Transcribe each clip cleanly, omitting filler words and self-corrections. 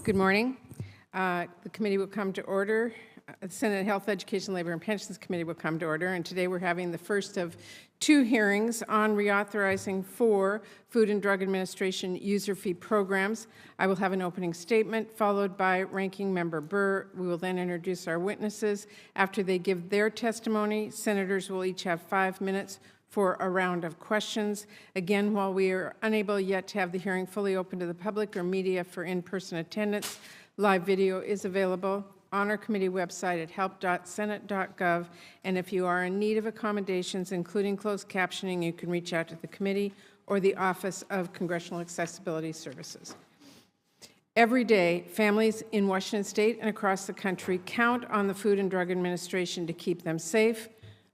Good morning. The committee will come to order. The Senate Health, Education, Labor, and Pensions Committee will come to order, and today we're having the first of two hearings on reauthorizing 4 Food and Drug Administration user fee programs. I will have an opening statement followed by Ranking Member Burr. We will then introduce our witnesses. After they give their testimony, senators will each have 5 minutes for a round of questions. Again, while we are unable yet to have the hearing fully open to the public or media for in-person attendance, live video is available on our committee website at help.senate.gov, and if you are in need of accommodations, including closed captioning, you can reach out to the committee or the Office of Congressional Accessibility Services. Every day, families in Washington State and across the country count on the Food and Drug Administration to keep them safe,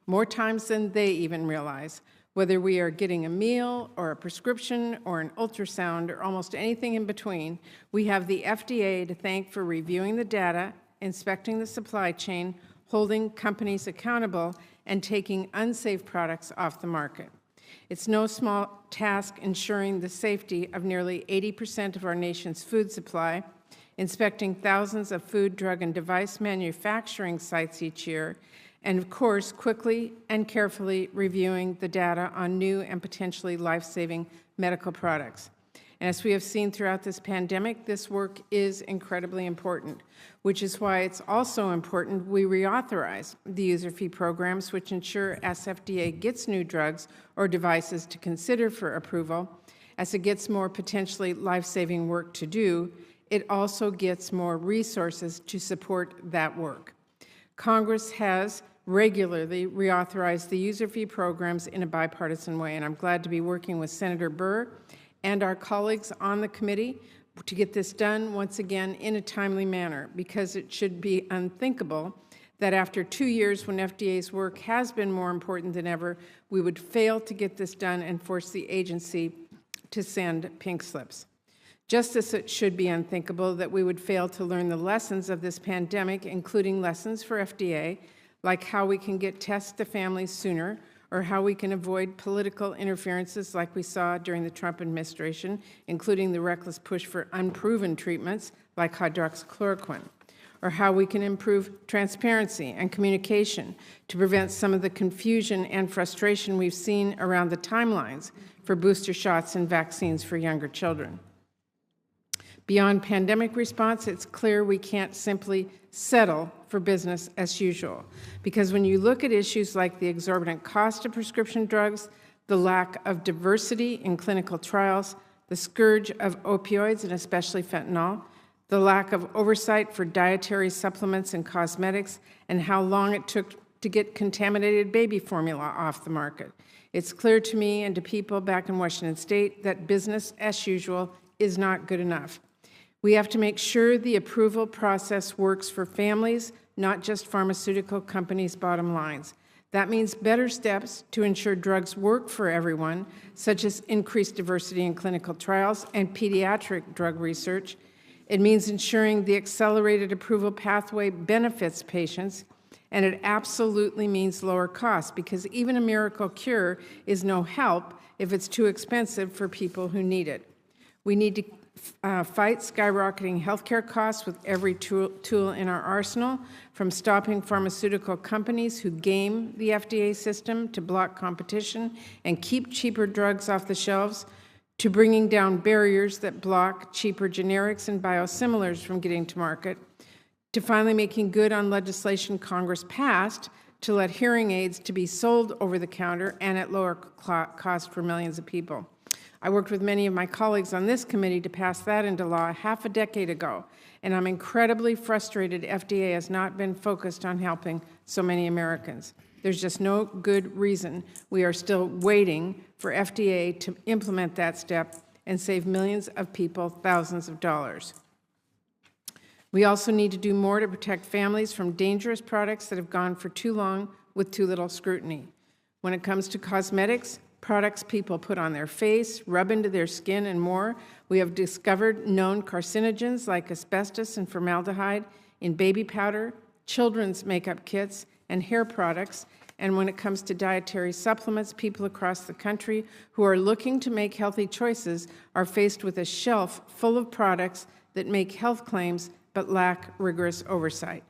more times than they even realize. Whether we are getting a meal or a prescription or an ultrasound or almost anything in between, we have the FDA to thank for reviewing the data, inspecting the supply chain, holding companies accountable, and taking unsafe products off the market. It's no small task ensuring the safety of nearly 80% of our nation's food supply, inspecting thousands of food, drug, and device manufacturing sites each year, and of course, quickly and carefully reviewing the data on new and potentially life-saving medical products. And as we have seen throughout this pandemic, this work is incredibly important, which is why it's also important we reauthorize the user fee programs, which ensure as FDA gets new drugs or devices to consider for approval, as it gets more potentially life-saving work to do, it also gets more resources to support that work. Congress has regularly reauthorized the user fee programs in a bipartisan way, and I'm glad to be working with Senator Burr and our colleagues on the committee to get this done once again in a timely manner, because it should be unthinkable that after 2 years when FDA's work has been more important than ever, we would fail to get this done and force the agency to send pink slips. Just as it should be unthinkable that we would fail to learn the lessons of this pandemic, including lessons for FDA, like how we can get tests to families sooner, or how we can avoid political interferences like we saw during the Trump administration, including the reckless push for unproven treatments like hydroxychloroquine, or how we can improve transparency and communication to prevent some of the confusion and frustration we've seen around the timelines for booster shots and vaccines for younger children. Beyond pandemic response, it's clear we can't simply settle for business as usual, because when you look at issues like the exorbitant cost of prescription drugs, the lack of diversity in clinical trials, the scourge of opioids and especially fentanyl, the lack of oversight for dietary supplements and cosmetics, and how long it took to get contaminated baby formula off the market, it's clear to me and to people back in Washington State that business as usual is not good enough. We have to make sure the approval process works for families, not just pharmaceutical companies' bottom lines. That means better steps to ensure drugs work for everyone, such as increased diversity in clinical trials and pediatric drug research. It means ensuring the accelerated approval pathway benefits patients, and it absolutely means lower costs, because even a miracle cure is no help if it's too expensive for people who need it. We need to fight skyrocketing healthcare costs with every tool in our arsenal, from stopping pharmaceutical companies who game the FDA system to block competition and keep cheaper drugs off the shelves, to bringing down barriers that block cheaper generics and biosimilars from getting to market, to finally making good on legislation Congress passed to let hearing aids to be sold over the counter and at lower cost for millions of people. I worked with many of my colleagues on this committee to pass that into law half a decade ago, and I'm incredibly frustrated FDA has not been focused on helping so many Americans. There's just no good reason we are still waiting for FDA to implement that step and save millions of people thousands of dollars. We also need to do more to protect families from dangerous products that have gone for too long with too little scrutiny. When it comes to cosmetics, products people put on their face, rub into their skin, and more, we have discovered known carcinogens like asbestos and formaldehyde in baby powder, children's makeup kits, and hair products. And when it comes to dietary supplements, people across the country who are looking to make healthy choices are faced with a shelf full of products that make health claims but lack rigorous oversight.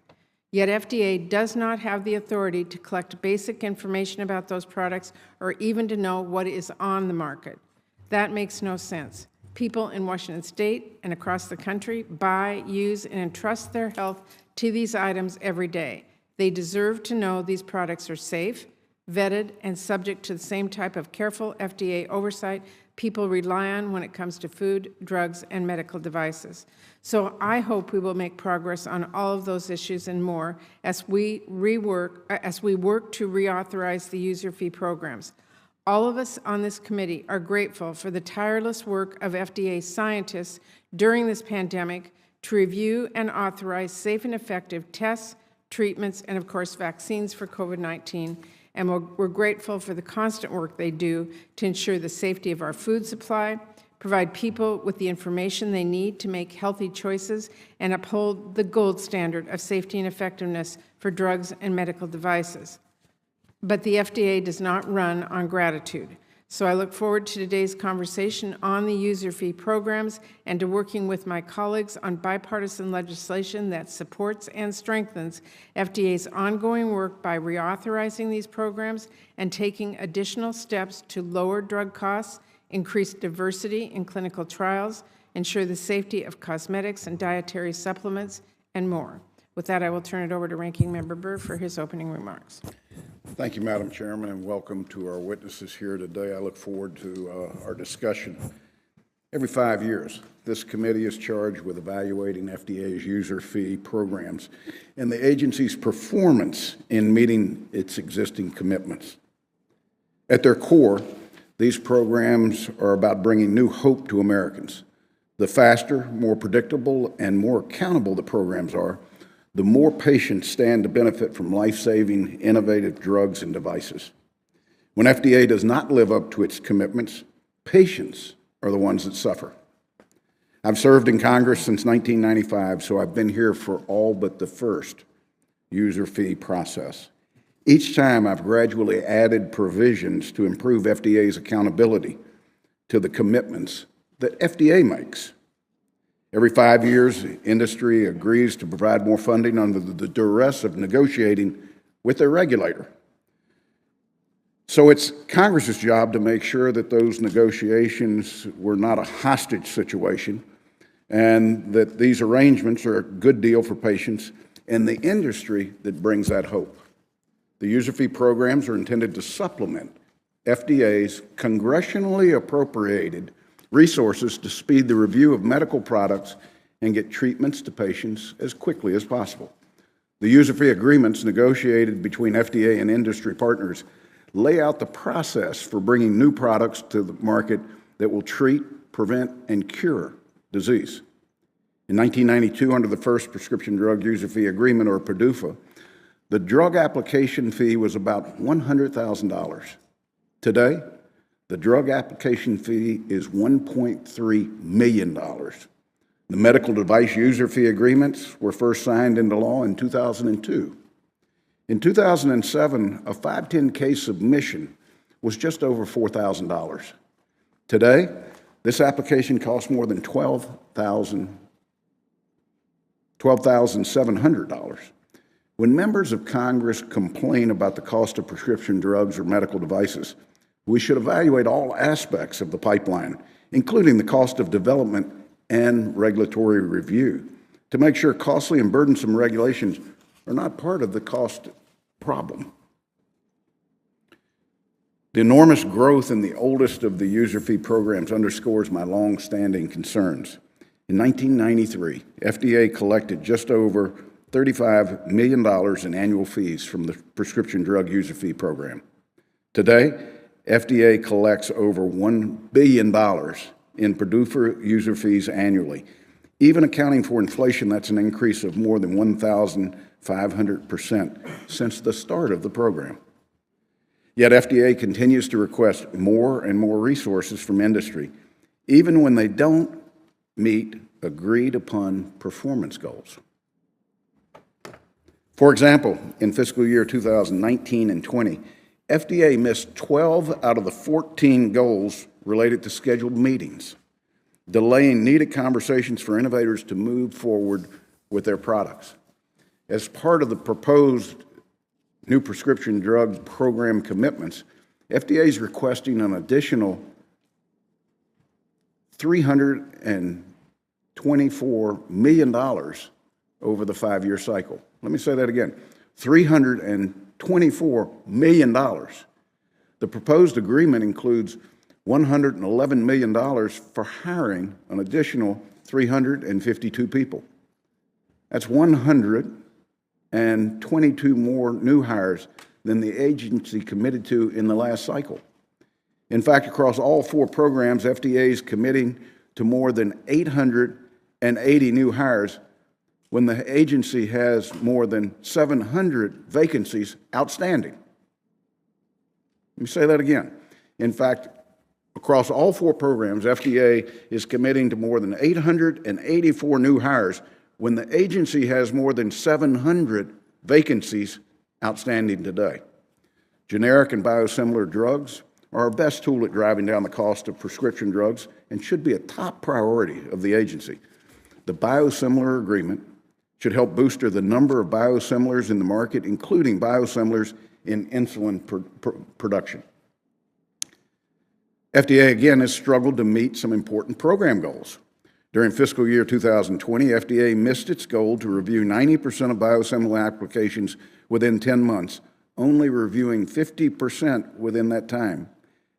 Yet FDA does not have the authority to collect basic information about those products or even to know what is on the market. That makes no sense. People in Washington State and across the country buy, use, and entrust their health to these items every day. They deserve to know these products are safe, vetted, and subject to the same type of careful FDA oversight people rely on when it comes to food, drugs, and medical devices. So I hope we will make progress on all of those issues and more as we work to reauthorize the user fee programs. All of us on this committee are grateful for the tireless work of FDA scientists during this pandemic to review and authorize safe and effective tests, treatments, and of course vaccines for COVID-19. And we're grateful for the constant work they do to ensure the safety of our food supply, provide people with the information they need to make healthy choices, and uphold the gold standard of safety and effectiveness for drugs and medical devices. But the FDA does not run on gratitude. So I look forward to today's conversation on the user fee programs and to working with my colleagues on bipartisan legislation that supports and strengthens FDA's ongoing work by reauthorizing these programs and taking additional steps to lower drug costs, increase diversity in clinical trials, ensure the safety of cosmetics and dietary supplements, and more. With that, I will turn it over to Ranking Member Burr for his opening remarks. Thank you, Madam Chairman, and welcome to our witnesses here today. I look forward to our discussion. Every 5 years, this committee is charged with evaluating FDA's user fee programs and the agency's performance in meeting its existing commitments. At their core, these programs are about bringing new hope to Americans. The faster, more predictable, and more accountable the programs are, the more patients stand to benefit from life-saving, innovative drugs and devices. When FDA does not live up to its commitments, patients are the ones that suffer. I've served in Congress since 1995, so I've been here for all but the first user fee process. Each time I've gradually added provisions to improve FDA's accountability to the commitments that FDA makes. Every 5 years, industry agrees to provide more funding under the duress of negotiating with their regulator. So it's Congress's job to make sure that those negotiations were not a hostage situation and that these arrangements are a good deal for patients and the industry that brings that hope. The user fee programs are intended to supplement FDA's congressionally appropriated resources to speed the review of medical products and get treatments to patients as quickly as possible. The user fee agreements negotiated between FDA and industry partners lay out the process for bringing new products to the market that will treat, prevent, and cure disease. In 1992, under the first Prescription Drug User Fee Agreement, or PDUFA, the drug application fee was about $100,000. Today, the drug application fee is $1.3 million. The medical device user fee agreements were first signed into law in 2002. In 2007, a 510K submission was just over $4,000. Today, this application costs more than $12,700. When members of Congress complain about the cost of prescription drugs or medical devices, we should evaluate all aspects of the pipeline, including the cost of development and regulatory review, to make sure costly and burdensome regulations are not part of the cost problem. The enormous growth in the oldest of the user fee programs underscores my long-standing concerns. In 1993, FDA collected just over $35 million in annual fees from the prescription drug user fee program. Today, FDA collects over $1 billion in PDUFA user fees annually. Even accounting for inflation, that's an increase of more than 1,500% since the start of the program. Yet FDA continues to request more and more resources from industry, even when they don't meet agreed-upon performance goals. For example, in fiscal year 2019 and 20, FDA missed 12 out of the 14 goals related to scheduled meetings. delaying needed conversations for innovators to move forward with their products. As part of the proposed new prescription drug program commitments, FDA is requesting an additional $324 million over the 5-year cycle. Let me say that again, $324 million. The proposed agreement includes $111 million for hiring an additional 352 people. That's 122 more new hires than the agency committed to in the last cycle. In fact, across all 4 programs, FDA is committing to more than 880 new hires when the agency has more than 700 vacancies outstanding. Let me say that again. In fact, across all 4 programs, FDA is committing to more than 884 new hires when the agency has more than 700 vacancies outstanding today. Generic and biosimilar drugs are our best tool at driving down the cost of prescription drugs and should be a top priority of the agency. The biosimilar agreement should help boost the number of biosimilars in the market, including biosimilars in insulin production. FDA, again, has struggled to meet some important program goals. During fiscal year 2020, FDA missed its goal to review 90% of biosimilar applications within 10 months, only reviewing 50% within that time,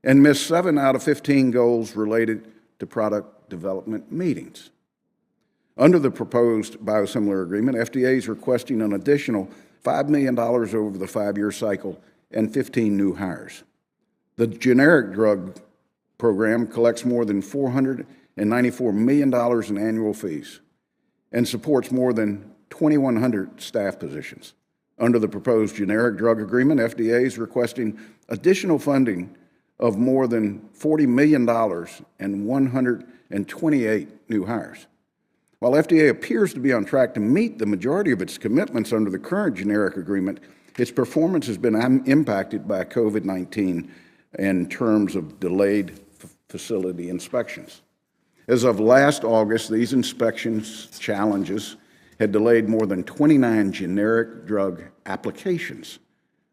and missed 7 out of 15 goals related to product development meetings. Under the proposed biosimilar agreement, FDA is requesting an additional $5 million over the 5-year cycle and 15 new hires. The generic drug program collects more than $494 million in annual fees and supports more than 2,100 staff positions. Under the proposed generic drug agreement, FDA is requesting additional funding of more than $40 million and 128 new hires. While FDA appears to be on track to meet the majority of its commitments under the current generic agreement, its performance has been impacted by COVID-19 in terms of delayed facility inspections. As of last August, these inspections challenges had delayed more than 29 generic drug applications,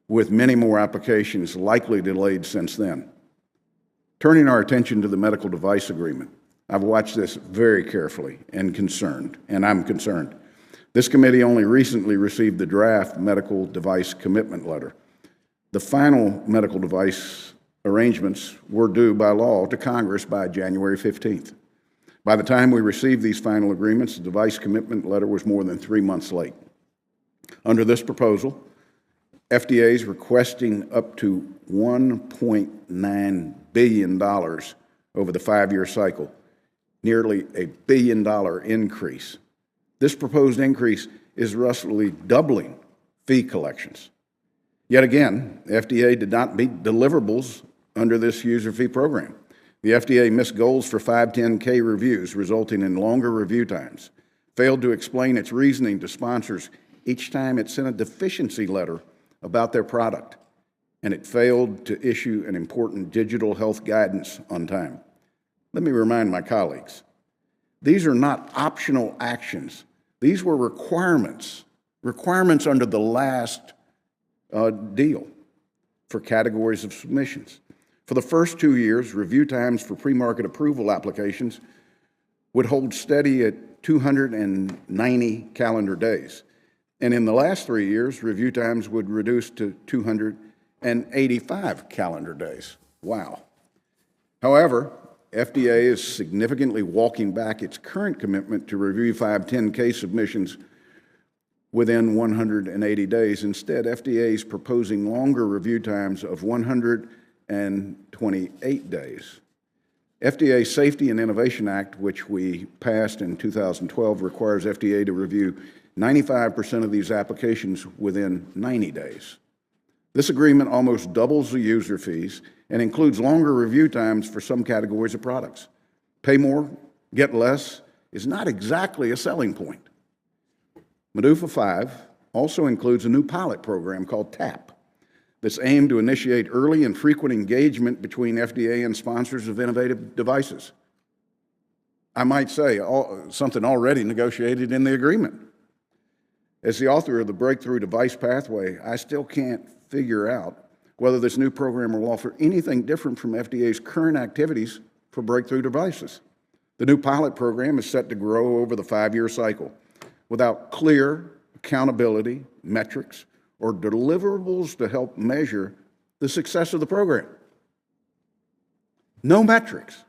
with many more applications likely delayed since then. Turning our attention to the medical device agreement, I've watched this very carefully and I'm concerned. This committee only recently received the draft medical device commitment letter. The final medical device arrangements were due by law to Congress by January 15th. By the time we received these final agreements, the device commitment letter was more than 3 months late. Under this proposal, FDA is requesting up to $1.9 billion over the 5-year cycle, nearly a $1 billion increase. This proposed increase is roughly doubling fee collections. Yet again, FDA did not meet deliverables under this user fee program. The FDA missed goals for 510K reviews, resulting in longer review times, failed to explain its reasoning to sponsors each time it sent a deficiency letter about their product, and it failed to issue an important digital health guidance on time. Let me remind my colleagues, these are not optional actions. These were requirements under the last deal for categories of submissions. For the first 2 years, review times for pre-market approval applications would hold steady at 290 calendar days. And in the last 3 years, review times would reduce to 285 calendar days. Wow. However, FDA is significantly walking back its current commitment to review 510K submissions within 180 days. Instead, FDA is proposing longer review times of 128 days. FDA Safety and Innovation Act, which we passed in 2012, requires FDA to review 95% of these applications within 90 days. This agreement almost doubles the user fees and includes longer review times for some categories of products. Pay more, get less is not exactly a selling point. MDUFA 5 also includes a new pilot program called TAP that's aimed to initiate early and frequent engagement between FDA and sponsors of innovative devices. I might say, something already negotiated in the agreement. As the author of the Breakthrough Device Pathway, I still can't figure out whether this new program will offer anything different from FDA's current activities for breakthrough devices. The new pilot program is set to grow over the 5-year cycle without clear accountability, metrics, or deliverables to help measure the success of the program. No metrics.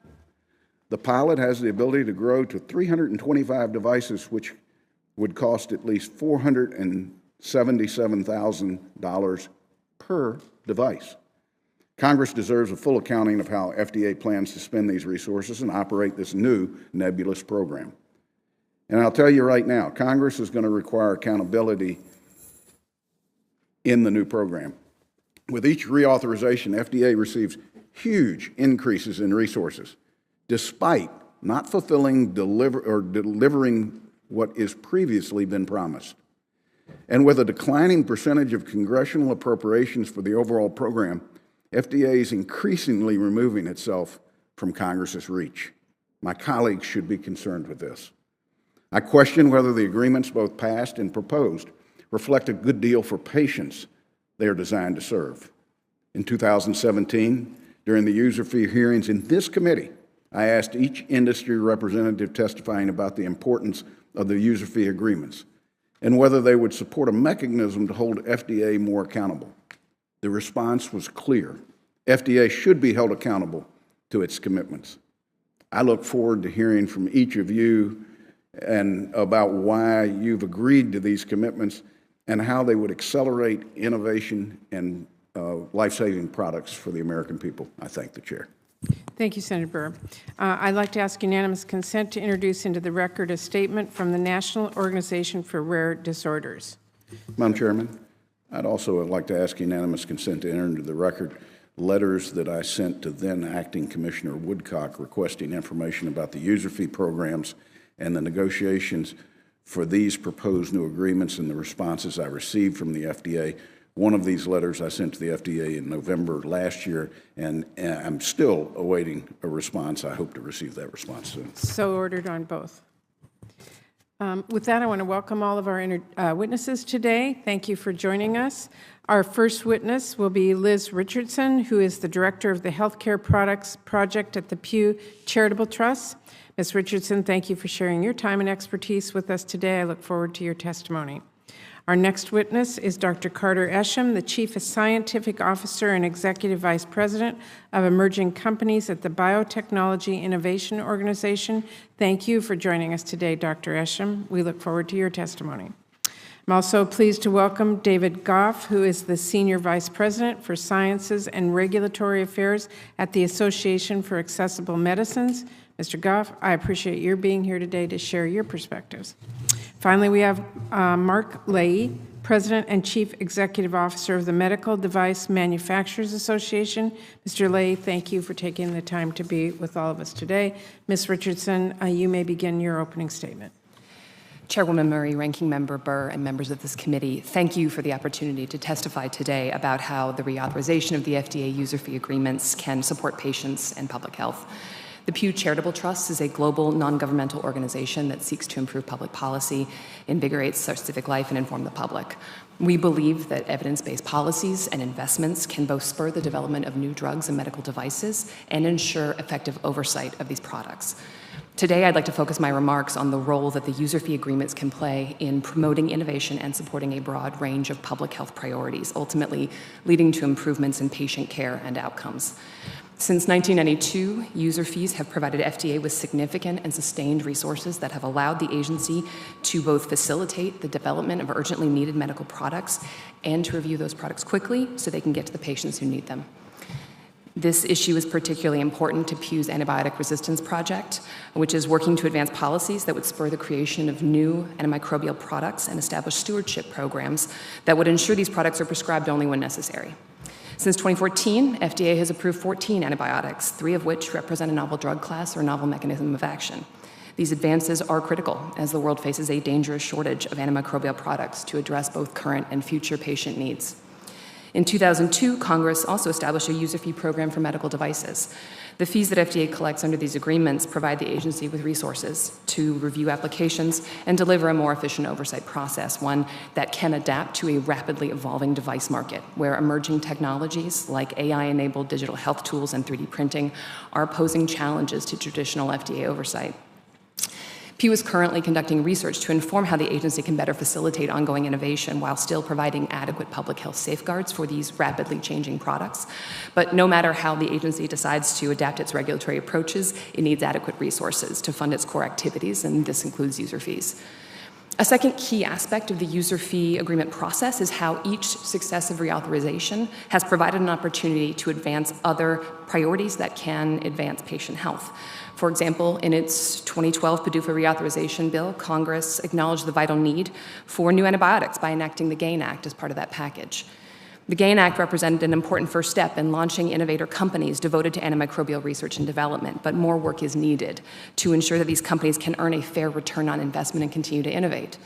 The pilot has the ability to grow to 325 devices, which would cost at least $477,000 per device. Congress deserves a full accounting of how FDA plans to spend these resources and operate this new nebulous program. And I'll tell you right now, Congress is going to require accountability in the new program. With each reauthorization, FDA receives huge increases in resources, despite not fulfilling delivering what is previously been promised. And with a declining percentage of congressional appropriations for the overall program, FDA is increasingly removing itself from Congress's reach. My colleagues should be concerned with this. I question whether the agreements, both passed and proposed, reflect a good deal for patients they are designed to serve. In 2017, during the user fee hearings in this committee, I asked each industry representative testifying about the importance of the user fee agreements and whether they would support a mechanism to hold FDA more accountable. The response was clear. FDA should be held accountable to its commitments. I look forward to hearing from each of you and about why you've agreed to these commitments and how they would accelerate innovation and life-saving products for the American people. I thank the chair. Thank you, Senator Burr. I'd like to ask unanimous consent to introduce into the record a statement from the National Organization for Rare Disorders. Madam Chairman, I'd also like to ask unanimous consent to enter into the record letters that I sent to then Acting Commissioner Woodcock requesting information about the user fee programs and the negotiations for these proposed new agreements and the responses I received from the FDA. One of these letters I sent to the FDA in November last year, and I'm still awaiting a response. I hope to receive that response soon. So ordered on both. With that, I want to welcome all of our witnesses today. Thank you for joining us. Our first witness will be Liz Richardson, who is the Director of the Healthcare Products Project at the Pew Charitable Trust. Ms. Richardson, thank you for sharing your time and expertise with us today. I look forward to your testimony. Our next witness is Dr. Carter Esham, the Chief Scientific Officer and Executive Vice President of Emerging Companies at the Biotechnology Innovation Organization. Thank you for joining us today, Dr. Esham. We look forward to your testimony. I'm also pleased to welcome David Goff, who is the Senior Vice President for Sciences and Regulatory Affairs at the Association for Accessible Medicines. Mr. Goff, I appreciate your being here today to share your perspectives. Finally, we have Mark Leahy, President and Chief Executive Officer of the Medical Device Manufacturers Association. Mr. Leahy, thank you for taking the time to be with all of us today. Ms. Richardson, you may begin your opening statement. Chairwoman Murray, Ranking Member Burr, and members of this committee, thank you for the opportunity to testify today about how the reauthorization of the FDA user fee agreements can support patients and public health. The Pew Charitable Trust is a global non-governmental organization that seeks to improve public policy, invigorate civic life, and inform the public. We believe that evidence-based policies and investments can both spur the development of new drugs and medical devices and ensure effective oversight of these products. Today, I'd like to focus my remarks on the role that the user fee agreements can play in promoting innovation and supporting a broad range of public health priorities, ultimately leading to improvements in patient care and outcomes. Since 1992, user fees have provided FDA with significant and sustained resources that have allowed the agency to both facilitate the development of urgently needed medical products and to review those products quickly so they can get to the patients who need them. This issue is particularly important to Pew's Antibiotic Resistance Project, which is working to advance policies that would spur the creation of new antimicrobial products and establish stewardship programs that would ensure these products are prescribed only when necessary. Since 2014, FDA has approved 14 antibiotics, 3 of which represent a novel drug class or novel mechanism of action. These advances are critical as the world faces a dangerous shortage of antimicrobial products to address both current and future patient needs. In 2002, Congress also established a user fee program for medical devices. The fees that FDA collects under these agreements provide the agency with resources to review applications and deliver a more efficient oversight process, one that can adapt to a rapidly evolving device market, where emerging technologies like AI-enabled digital health tools and 3D printing are posing challenges to traditional FDA oversight. Pew is currently conducting research to inform how the agency can better facilitate ongoing innovation while still providing adequate public health safeguards for these rapidly changing products. But no matter how the agency decides to adapt its regulatory approaches, it needs adequate resources to fund its core activities, and this includes user fees. A second key aspect of the user fee agreement process is how each successive reauthorization has provided an opportunity to advance other priorities that can advance patient health. For example, in its 2012 PDUFA reauthorization bill, Congress acknowledged the vital need for new antibiotics by enacting the GAIN Act as part of that package. The GAIN Act represented an important first step in launching innovator companies devoted to antimicrobial research and development, but more work is needed to ensure that these companies can earn a fair return on investment and continue to innovate.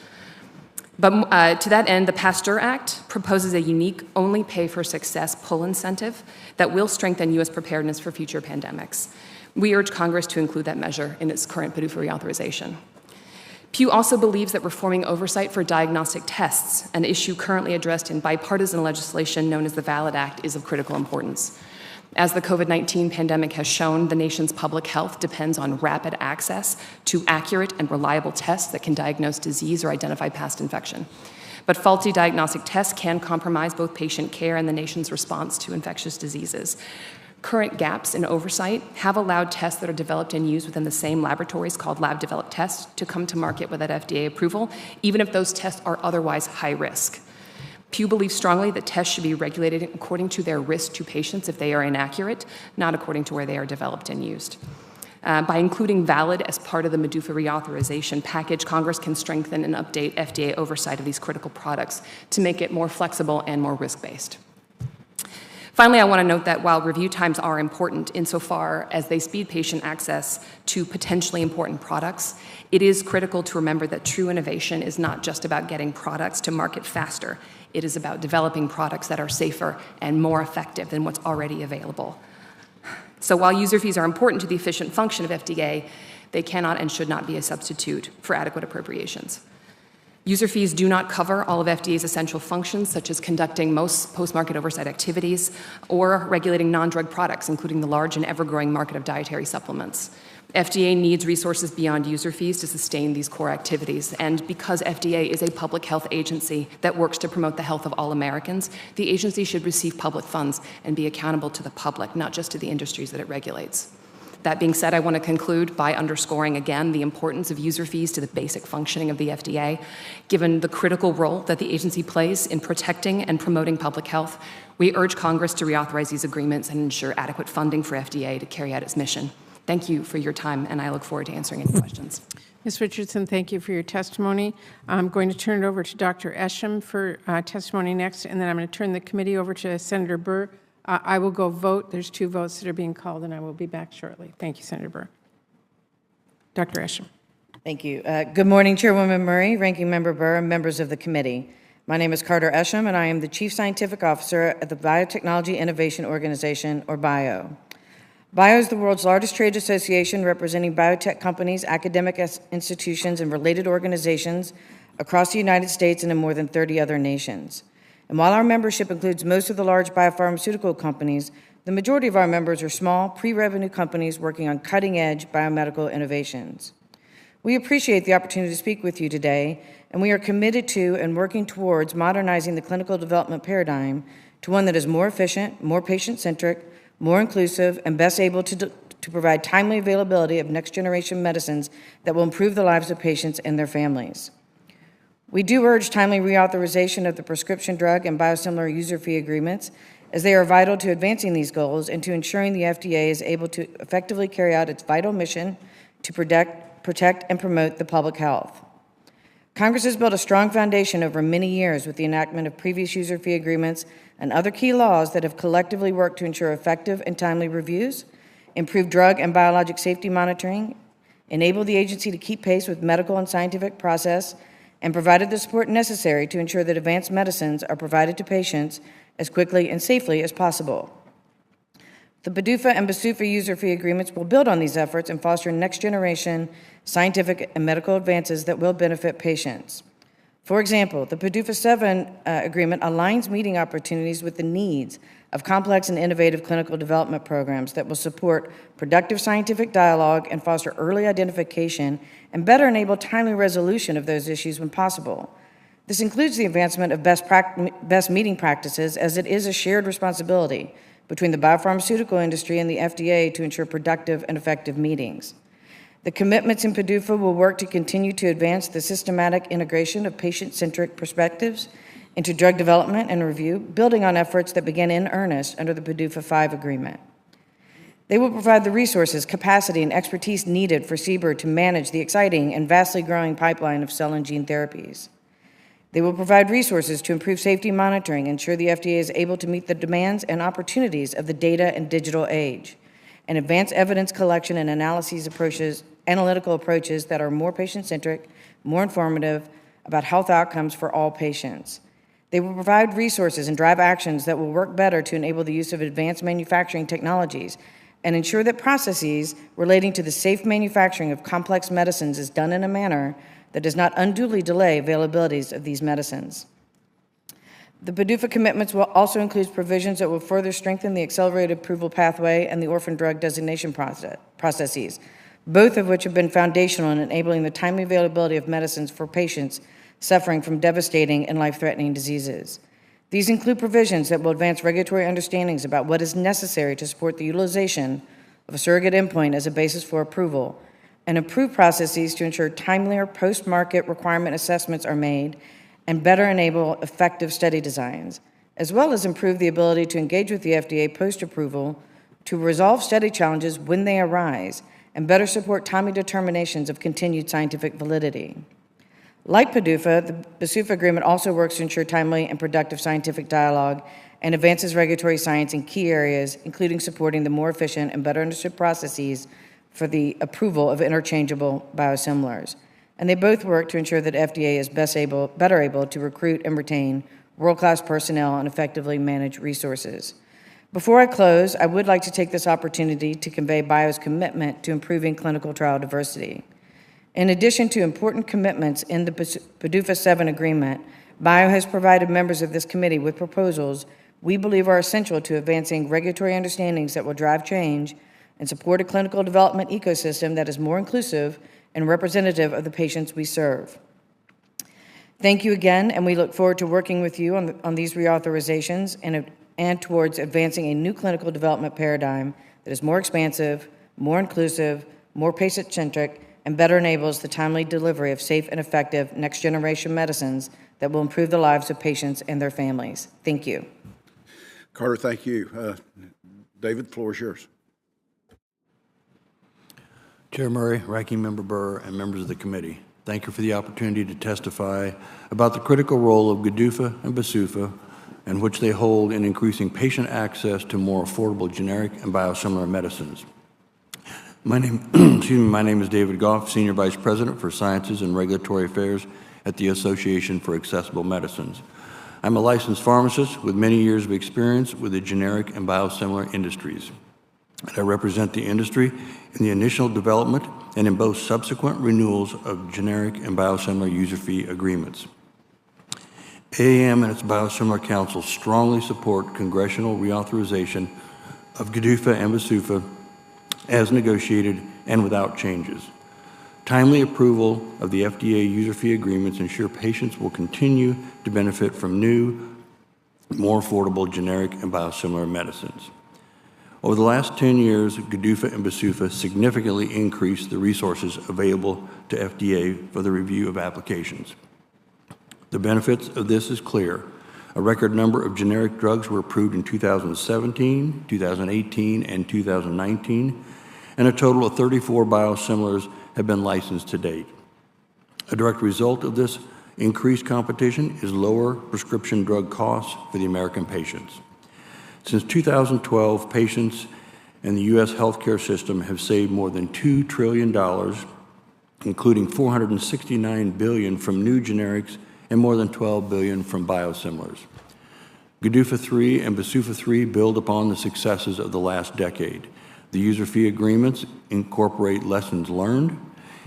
But to that end, the PASTEUR Act proposes a unique only pay for success pull incentive that will strengthen U.S. preparedness for future pandemics. We urge Congress to include that measure in its current PDUFA reauthorization. Pew also believes that reforming oversight for diagnostic tests, an issue currently addressed in bipartisan legislation known as the VALID Act, is of critical importance. As the COVID-19 pandemic has shown, the nation's public health depends on rapid access to accurate and reliable tests that can diagnose disease or identify past infection. But faulty diagnostic tests can compromise both patient care and the nation's response to infectious diseases. Current gaps in oversight have allowed tests that are developed and used within the same laboratories called lab-developed tests to come to market without FDA approval, even if those tests are otherwise high risk. Pew believes strongly that tests should be regulated according to their risk to patients if they are inaccurate, not according to where they are developed and used. By including VALID as part of the MDUFA reauthorization package, Congress can strengthen and update FDA oversight of these critical products to make it more flexible and more risk-based. Finally, I want to note that while review times are important insofar as they speed patient access to potentially important products, it is critical to remember that true innovation is not just about getting products to market faster. It is about developing products that are safer and more effective than what's already available. So while user fees are important to the efficient function of FDA, they cannot and should not be a substitute for adequate appropriations. User fees do not cover all of FDA's essential functions, such as conducting most post-market oversight activities or regulating non-drug products, including the large and ever-growing market of dietary supplements. FDA needs resources beyond user fees to sustain these core activities, and because FDA is a public health agency that works to promote the health of all Americans, the agency should receive public funds and be accountable to the public, not just to the industries that it regulates. That being said, I want to conclude by underscoring again the importance of user fees to the basic functioning of the FDA. Given the critical role that the agency plays in protecting and promoting public health, we urge Congress to reauthorize these agreements and ensure adequate funding for FDA to carry out its mission. Thank you for your time, and I look forward to answering any questions. Ms. Richardson, thank you for your testimony. I'm going to turn it over to Dr. Esham for testimony next, and then I'm going to turn the committee over to Senator Burr. I will go vote. There's 2 votes that are being called, and I will be back shortly. Thank you, Senator Burr. Dr. Esham. Thank you. Good morning, Chairwoman Murray, Ranking Member Burr, and members of the committee. My name is Carter Esham, and I am the Chief Scientific Officer at the Biotechnology Innovation Organization, or BIO. BIO is the world's largest trade association representing biotech companies, academic institutions, and related organizations across the United States and in more than 30 other nations. And while our membership includes most of the large biopharmaceutical companies, the majority of our members are small, pre-revenue companies working on cutting-edge biomedical innovations. We appreciate the opportunity to speak with you today, and we are committed to and working towards modernizing the clinical development paradigm to one that is more efficient, more patient-centric, more inclusive, and best able to provide timely availability of next-generation medicines that will improve the lives of patients and their families. We do urge timely reauthorization of the prescription drug and biosimilar user fee agreements, as they are vital to advancing these goals and to ensuring the FDA is able to effectively carry out its vital mission to protect and promote the public health. Congress has built a strong foundation over many years with the enactment of previous user fee agreements and other key laws that have collectively worked to ensure effective and timely reviews, improve drug and biologic safety monitoring, enable the agency to keep pace with medical and scientific process, and provided the support necessary to ensure that advanced medicines are provided to patients as quickly and safely as possible. The PDUFA and BsUFA user fee agreements will build on these efforts and foster next-generation scientific and medical advances that will benefit patients. For example, the PDUFA 7 agreement aligns meeting opportunities with the needs of complex and innovative clinical development programs that will support productive scientific dialogue and foster early identification and better enable timely resolution of those issues when possible. This includes the advancement of best meeting practices, as it is a shared responsibility between the biopharmaceutical industry and the FDA to ensure productive and effective meetings. The commitments in PDUFA will work to continue to advance the systematic integration of patient-centric perspectives into drug development and review, building on efforts that began in earnest under the PDUFA 5 agreement. They will provide the resources, capacity, and expertise needed for CBER to manage the exciting and vastly growing pipeline of cell and gene therapies. They will provide resources to improve safety monitoring, ensure the FDA is able to meet the demands and opportunities of the data and digital age, and advance evidence collection and analytical approaches that are more patient-centric, more informative about health outcomes for all patients. They will provide resources and drive actions that will work better to enable the use of advanced manufacturing technologies and ensure that processes relating to the safe manufacturing of complex medicines is done in a manner that does not unduly delay availabilities of these medicines. The PDUFA commitments will also include provisions that will further strengthen the accelerated approval pathway and the orphan drug designation processes, both of which have been foundational in enabling the timely availability of medicines for patients suffering from devastating and life-threatening diseases. These include provisions that will advance regulatory understandings about what is necessary to support the utilization of a surrogate endpoint as a basis for approval, and improve processes to ensure timelier post-market requirement assessments are made and better enable effective study designs, as well as improve the ability to engage with the FDA post-approval to resolve study challenges when they arise and better support timely determinations of continued scientific validity. Like PDUFA, the BsUFA agreement also works to ensure timely and productive scientific dialogue and advances regulatory science in key areas, including supporting the more efficient and better understood processes for the approval of interchangeable biosimilars. And they both work to ensure that FDA is better able to recruit and retain world-class personnel and effectively manage resources. Before I close, I would like to take this opportunity to convey BIO's commitment to improving clinical trial diversity. In addition to important commitments in the PDUFA 7 agreement, BIO has provided members of this committee with proposals we believe are essential to advancing regulatory understandings that will drive change and support a clinical development ecosystem that is more inclusive and representative of the patients we serve. Thank you again, and we look forward to working with you on these reauthorizations and towards advancing a new clinical development paradigm that is more expansive, more inclusive, more patient-centric, and better enables the timely delivery of safe and effective next-generation medicines that will improve the lives of patients and their families. Thank you. Carter, thank you. David, the floor is yours. Chair Murray, Ranking Member Burr, and members of the committee, thank you for the opportunity to testify about the critical role of GDUFA and BsUFA and which they hold in increasing patient access to more affordable generic and biosimilar medicines. My name is David Goff, Senior Vice President for Sciences and Regulatory Affairs at the Association for Accessible Medicines. I'm a licensed pharmacist with many years of experience with the generic and biosimilar industries. I represent the industry in the initial development and in both subsequent renewals of generic and biosimilar user fee agreements. AAM and its Biosimilar Council strongly support congressional reauthorization of GDUFA and BsUFA as negotiated and without changes. Timely approval of the FDA user fee agreements ensure patients will continue to benefit from new, more affordable generic and biosimilar medicines. Over the last 10 years, GDUFA and BsUFA significantly increased the resources available to FDA for the review of applications. The benefits of this is clear. A record number of generic drugs were approved in 2017, 2018, and 2019, and a total of 34 biosimilars have been licensed to date. A direct result of this increased competition is lower prescription drug costs for the American patients. Since 2012, patients in the U.S. healthcare system have saved more than $2 trillion, including $469 billion from new generics and more than $12 billion from biosimilars. GDUFA 3 and BSUFA 3 build upon the successes of the last decade. The user fee agreements incorporate lessons learned,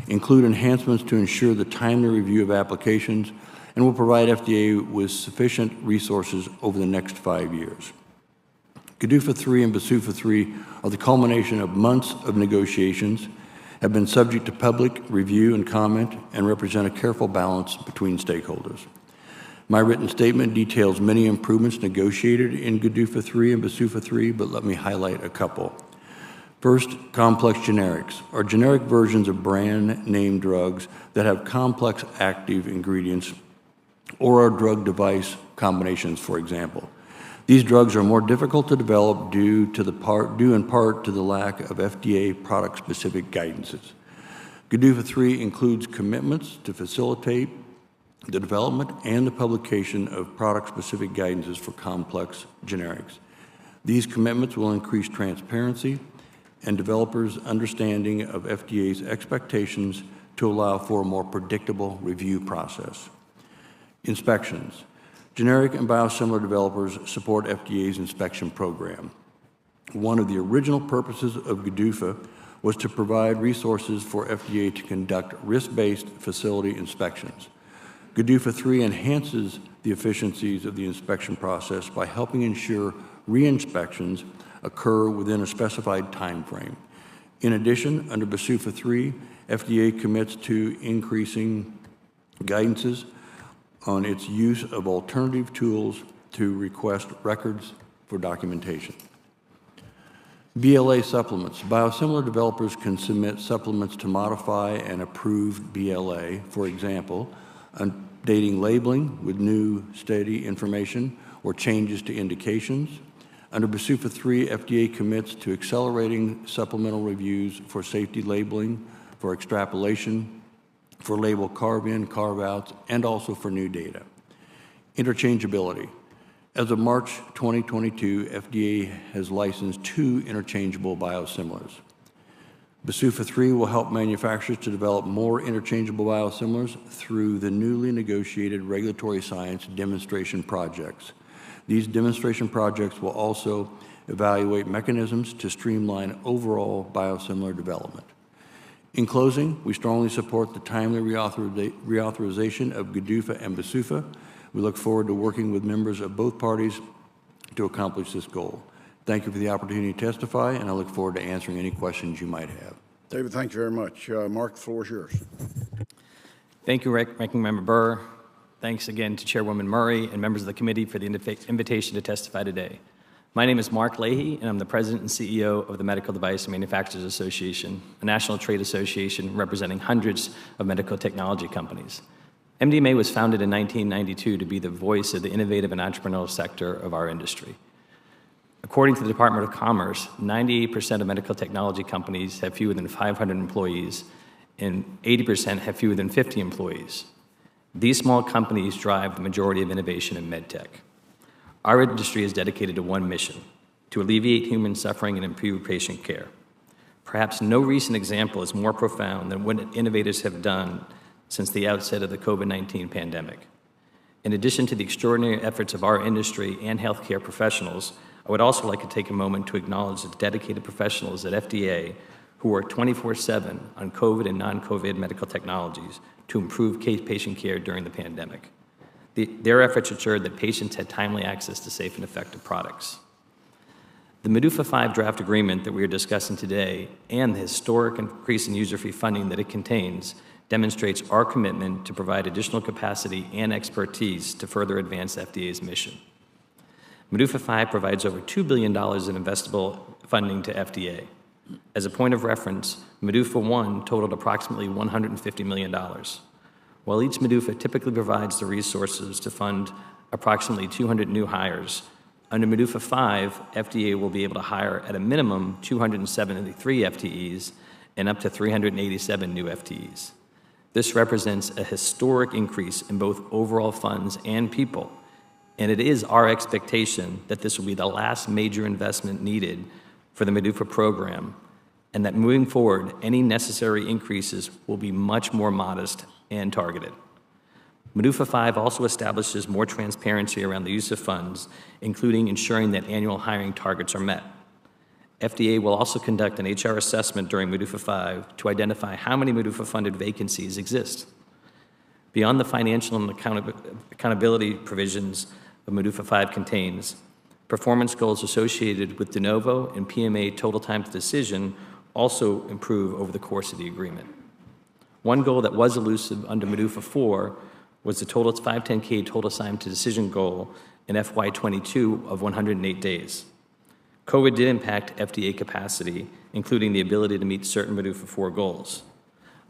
include enhancements to ensure the timely review of applications, and will provide FDA with sufficient resources over the next 5 years. GDUFA 3 and BSUFA 3 are the culmination of months of negotiations, have been subject to public review and comment, and represent a careful balance between stakeholders. My written statement details many improvements negotiated in GDUFA 3 and BSUFA 3, but let me highlight a couple. First, complex generics, or generic versions of brand name drugs that have complex active ingredients or are drug-device combinations, for example. These drugs are more difficult to develop due in part to the lack of FDA product-specific guidances. GDUFA 3 includes commitments to facilitate the development and the publication of product-specific guidances for complex generics. These commitments will increase transparency and developers' understanding of FDA's expectations to allow for a more predictable review process. Inspections. Generic and biosimilar developers support FDA's inspection program. One of the original purposes of GDUFA was to provide resources for FDA to conduct risk-based facility inspections. GDUFA 3 enhances the efficiencies of the inspection process by helping ensure re-inspections occur within a specified time frame. In addition, under BSUFA 3, FDA commits to increasing guidances on its use of alternative tools to request records for documentation. BLA supplements. Biosimilar developers can submit supplements to modify an approved BLA, for example, updating labeling with new study information or changes to indications. Under BSUFA 3, FDA commits to accelerating supplemental reviews for safety labeling, for extrapolation, for label carve-in, carve-outs, and also for new data. Interchangeability. As of March 2022, FDA has licensed 2 interchangeable biosimilars. BSUFA 3 will help manufacturers to develop more interchangeable biosimilars through the newly negotiated regulatory science demonstration projects. These demonstration projects will also evaluate mechanisms to streamline overall biosimilar development. In closing, we strongly support the timely reauthorization of GDUFA and BSUFA. We look forward to working with members of both parties to accomplish this goal. Thank you for the opportunity to testify, and I look forward to answering any questions you might have. David, thank you very much. Mark, the floor is yours. Thank you, Ranking Member Burr. Thanks again to Chairwoman Murray and members of the committee for the invitation to testify today. My name is Mark Leahy, and I'm the President and CEO of the Medical Device Manufacturers Association, a national trade association representing hundreds of medical technology companies. MDMA was founded in 1992 to be the voice of the innovative and entrepreneurial sector of our industry. According to the Department of Commerce, 98% of medical technology companies have fewer than 500 employees, and 80% have fewer than 50 employees. These small companies drive the majority of innovation in medtech. Our industry is dedicated to one mission: to alleviate human suffering and improve patient care. Perhaps no recent example is more profound than what innovators have done since the outset of the COVID-19 pandemic. In addition to the extraordinary efforts of our industry and healthcare professionals, I would also like to take a moment to acknowledge the dedicated professionals at FDA who work 24/7 on COVID and non-COVID medical technologies to improve patient care during the pandemic. Their efforts ensured that patients had timely access to safe and effective products. The MDUFA 5 draft agreement that we are discussing today and the historic increase in user fee funding that it contains demonstrates our commitment to provide additional capacity and expertise to further advance FDA's mission. MDUFA 5 provides over $2 billion in investable funding to FDA. As a point of reference, MDUFA 1 totaled approximately $150 million. While each MDUFA typically provides the resources to fund approximately 200 new hires, under MDUFA 5, FDA will be able to hire at a minimum 273 FTEs and up to 387 new FTEs. This represents a historic increase in both overall funds and people, and it is our expectation that this will be the last major investment needed for the MDUFA program, and that moving forward, any necessary increases will be much more modest and targeted. MDUFA 5 also establishes more transparency around the use of funds, including ensuring that annual hiring targets are met. FDA will also conduct an HR assessment during MDUFA 5 to identify how many MDUFA-funded vacancies exist. Beyond the financial and accountability provisions of MDUFA 5 contains, performance goals associated with de novo and PMA total time to decision also improve over the course of the agreement. One goal that was elusive under MDUFA 4 was the total 510K total time to decision goal in FY22 of 108 days. COVID did impact FDA capacity, including the ability to meet certain MDUFA 4 goals.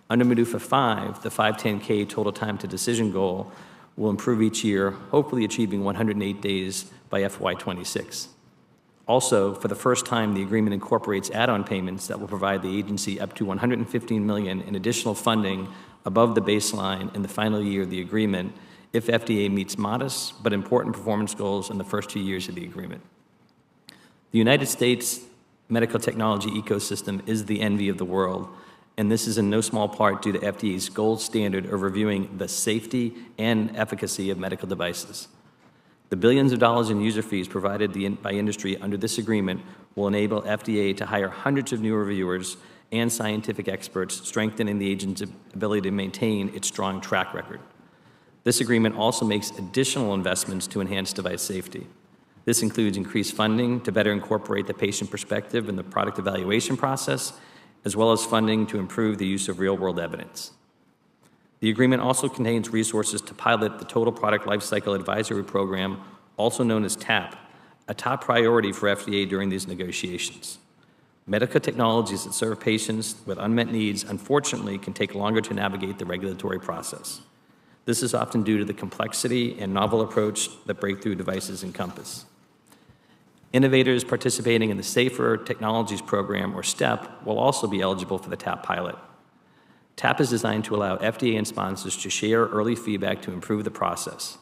Under MDUFA 5, the 510K total time to decision goal will improve each year, hopefully achieving 108 days by FY26. Also, for the first time, the agreement incorporates add-on payments that will provide the agency up to $115 million in additional funding above the baseline in the final year of the agreement if FDA meets modest but important performance goals in the first 2 years of the agreement. The United States medical technology ecosystem is the envy of the world, and this is in no small part due to FDA's gold standard of reviewing the safety and efficacy of medical devices. The billions of dollars in user fees provided by industry under this agreement will enable FDA to hire hundreds of new reviewers and scientific experts, strengthening the agency's ability to maintain its strong track record. This agreement also makes additional investments to enhance device safety. This includes increased funding to better incorporate the patient perspective in the product evaluation process, as well as funding to improve the use of real-world evidence. The agreement also contains resources to pilot the Total Product Lifecycle Advisory Program, also known as TAP, a top priority for FDA during these negotiations. Medical technologies that serve patients with unmet needs, unfortunately, can take longer to navigate the regulatory process. This is often due to the complexity and novel approach that breakthrough devices encompass. Innovators participating in the Safer Technologies Program, or STEP, will also be eligible for the TAP pilot. TAP is designed to allow FDA and sponsors to share early feedback to improve the process.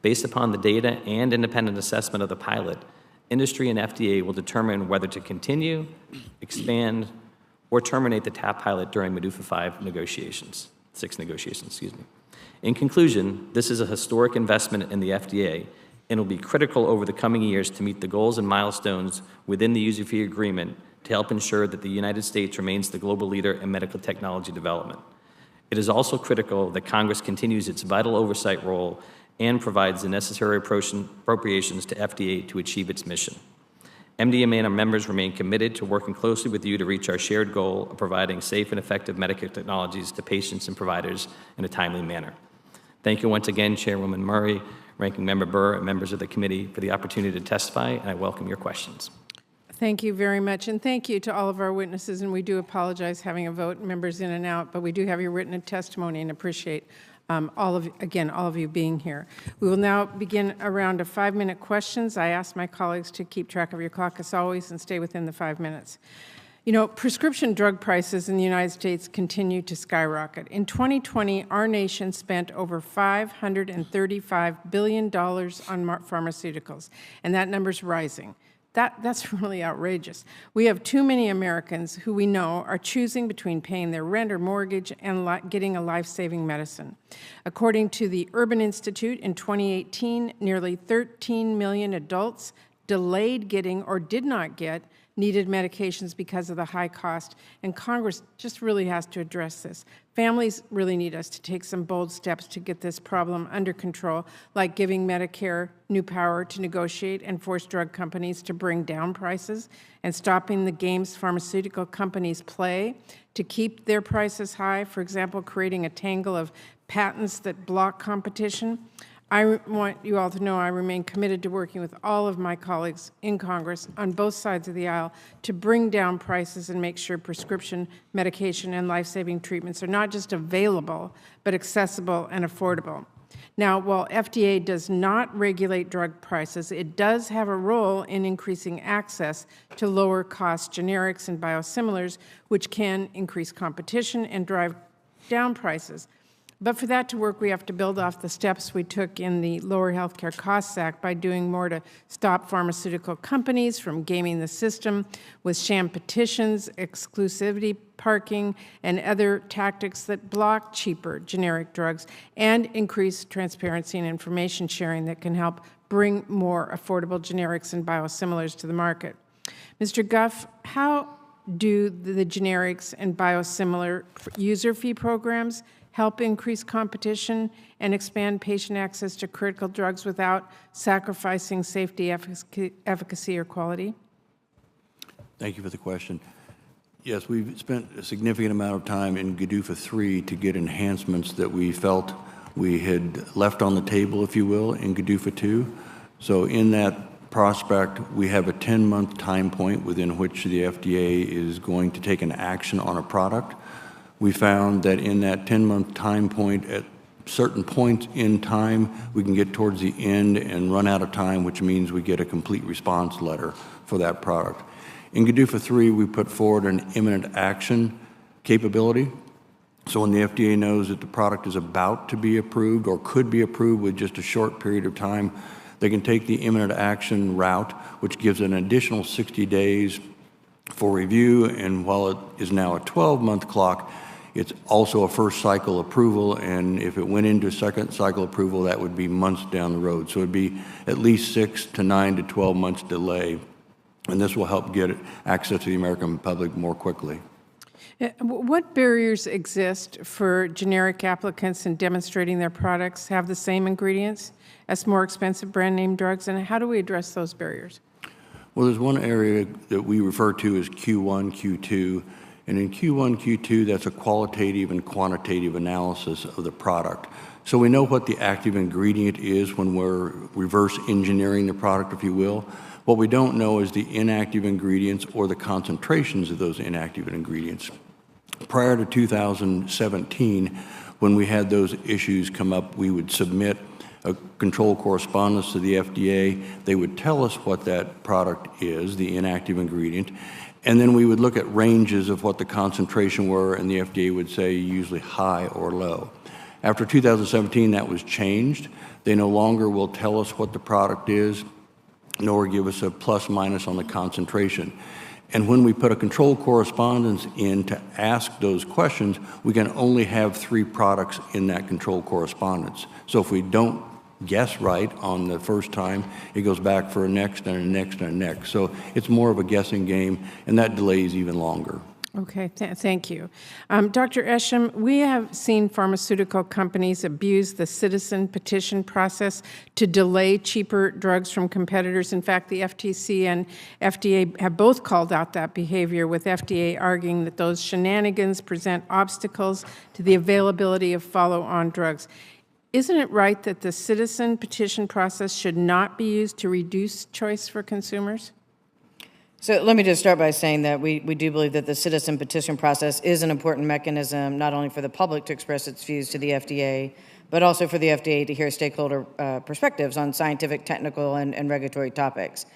Based upon the data and independent assessment of the pilot, industry and FDA will determine whether to continue, expand, or terminate the TAP pilot during MDUFA 5 negotiations, 6 negotiations, excuse me. In conclusion, this is a historic investment in the FDA and will be critical over the coming years to meet the goals and milestones within the user fee agreement to help ensure that the United States remains the global leader in medical technology development. It is also critical that Congress continues its vital oversight role and provides the necessary appropriations to FDA to achieve its mission. MDMA and our members remain committed to working closely with you to reach our shared goal of providing safe and effective medical technologies to patients and providers in a timely manner. Thank you once again, Chairwoman Murray, Ranking Member Burr, and members of the committee for the opportunity to testify, and I welcome your questions. Thank you very much, and thank you to all of our witnesses, and we do apologize having a vote, members in and out, but we do have your written testimony and appreciate all of you being here. We will now begin a round of 5-minute questions. I ask my colleagues to keep track of your clock as always and stay within the 5 minutes. You know, prescription drug prices in the United States continue to skyrocket. In 2020, our nation spent over $535 billion on pharmaceuticals, and that number's rising. That's really outrageous. We have too many Americans who we know are choosing between paying their rent or mortgage and getting a life-saving medicine. According to the Urban Institute, in 2018, nearly 13 million adults delayed getting or did not get needed medications because of the high cost, and Congress just really has to address this. Families really need us to take some bold steps to get this problem under control, like giving Medicare new power to negotiate and force drug companies to bring down prices, and stopping the games pharmaceutical companies play to keep their prices high, for example, creating a tangle of patents that block competition. I want you all to know I remain committed to working with all of my colleagues in Congress on both sides of the aisle to bring down prices and make sure prescription medication and life-saving treatments are not just available, but accessible and affordable. Now, while FDA does not regulate drug prices, it does have a role in increasing access to lower-cost generics and biosimilars, which can increase competition and drive down prices. But for that to work, we have to build off the steps we took in the Lower Healthcare Costs Act by doing more to stop pharmaceutical companies from gaming the system with sham petitions, exclusivity parking, and other tactics that block cheaper generic drugs, and increase transparency and information sharing that can help bring more affordable generics and biosimilars to the market. Mr. Goff, how do the generics and biosimilar user fee programs help increase competition and expand patient access to critical drugs without sacrificing safety, efficacy, or quality? Thank you for the question. Yes, we've spent a significant amount of time in GDUFA 3 to get enhancements that we felt we had left on the table, if you will, in GDUFA 2. So in that prospect, we have a 10-month time point within which the FDA is going to take an action on a product. We found that in that 10-month time point, at certain points in time, we can get towards the end and run out of time, which means we get a complete response letter for that product. In GDUFA 3, we put forward an imminent action capability. So when the FDA knows that the product is about to be approved or could be approved with just a short period of time, they can take the imminent action route, which gives an additional 60 days for review. And while it is now a 12-month clock, it's also a first cycle approval. And if it went into a second cycle approval, that would be months down the road. So it'd be at least 6 to 9 to 12 months delay. And this will help get access to the American public more quickly. What barriers exist for generic applicants in demonstrating their products have the same ingredients as more expensive brand name drugs, and how do we address those barriers? Well, there's one area that we refer to as Q1, Q2, and in Q1, Q2, that's a qualitative and quantitative analysis of the product. So we know what the active ingredient is when we're reverse engineering the product, if you will. What we don't know is the inactive ingredients or the concentrations of those inactive ingredients. Prior to 2017, when we had those issues come up, we would submit a control correspondence to the FDA. They would tell us what that product is, the inactive ingredient, and then we would look at ranges of what the concentration were, and the FDA would say usually high or low. After 2017, that was changed. They no longer will tell us what the product is, nor give us a plus minus on the concentration. And when we put a control correspondence in to ask those questions, we can only have 3 products in that control correspondence. So if we don't guess right on the first time, it goes back for a next and a next and a next. So it's more of a guessing game, and that delays even longer. Okay, thank you. Dr. Esham, we have seen pharmaceutical companies abuse the citizen petition process to delay cheaper drugs from competitors. In fact, the FTC and FDA have both called out that behavior, with FDA arguing that those shenanigans present obstacles to the availability of follow-on drugs. Isn't it right that the citizen petition process should not be used to reduce choice for consumers? So let me just start by saying that we do believe that the citizen petition process is an important mechanism, not only for the public to express its views to the FDA, but also for the FDA to hear stakeholder perspectives on scientific, technical, and regulatory topics.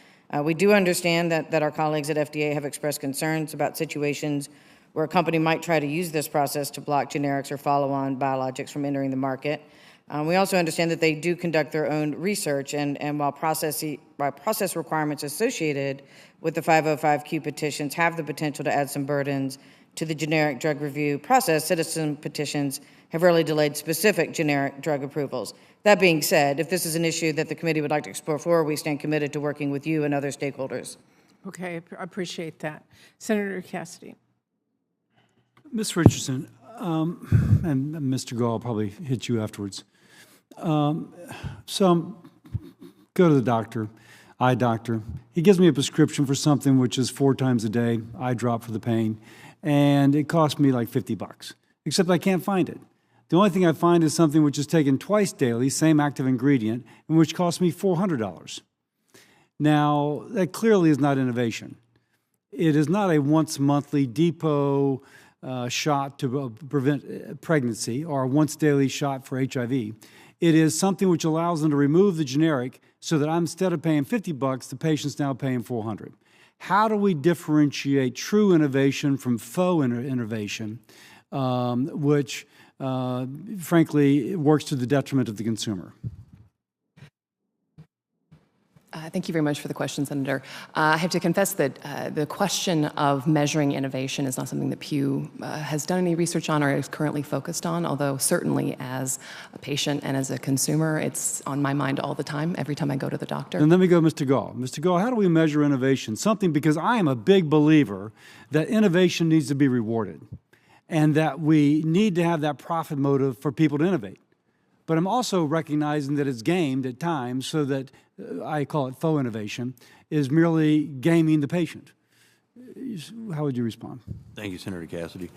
We do understand that our colleagues at FDA have expressed concerns about situations where a company might try to use this process to block generics or follow-on biologics from entering the market. We also understand that they do conduct their own research, and while process requirements associated with the 505Q petitions have the potential to add some burdens to the generic drug review process, citizen petitions have rarely delayed specific generic drug approvals. That being said, if this is an issue that the committee would like to explore further, we stand committed to working with you and other stakeholders. Okay, I appreciate that. Senator Cassidy. Ms. Richardson, and Mr. Gall will probably hit you afterwards. So go to the doctor, eye doctor. He gives me a prescription for something which is 4 times a day, eye drop for the pain, and it cost me like $50, except I can't find it. The only thing I find is something which is taken twice daily, same active ingredient, and which costs me $400. Now, that clearly is not innovation. It is not a once monthly depot shot to prevent pregnancy or a once daily shot for HIV. It is something which allows them to remove the generic so that instead of paying $50, the patient's now paying $400. How do we differentiate true innovation from faux innovation, which frankly, it works to the detriment of the consumer. Thank you very much for the question, Senator. I have to confess that the question of measuring innovation is not something that Pew has done any research on or is currently focused on, although certainly as a patient and as a consumer, it's on my mind all the time, every time I go to the doctor. And let me go, Mr. Goff. Mr. Goff, how do we measure innovation? Something, because I am a big believer that innovation needs to be rewarded and that we need to have that profit motive for people to innovate. But I'm also recognizing that it's gamed at times so that I call it faux innovation, is merely gaming the patient. How would you respond? Thank you, Senator Cassidy.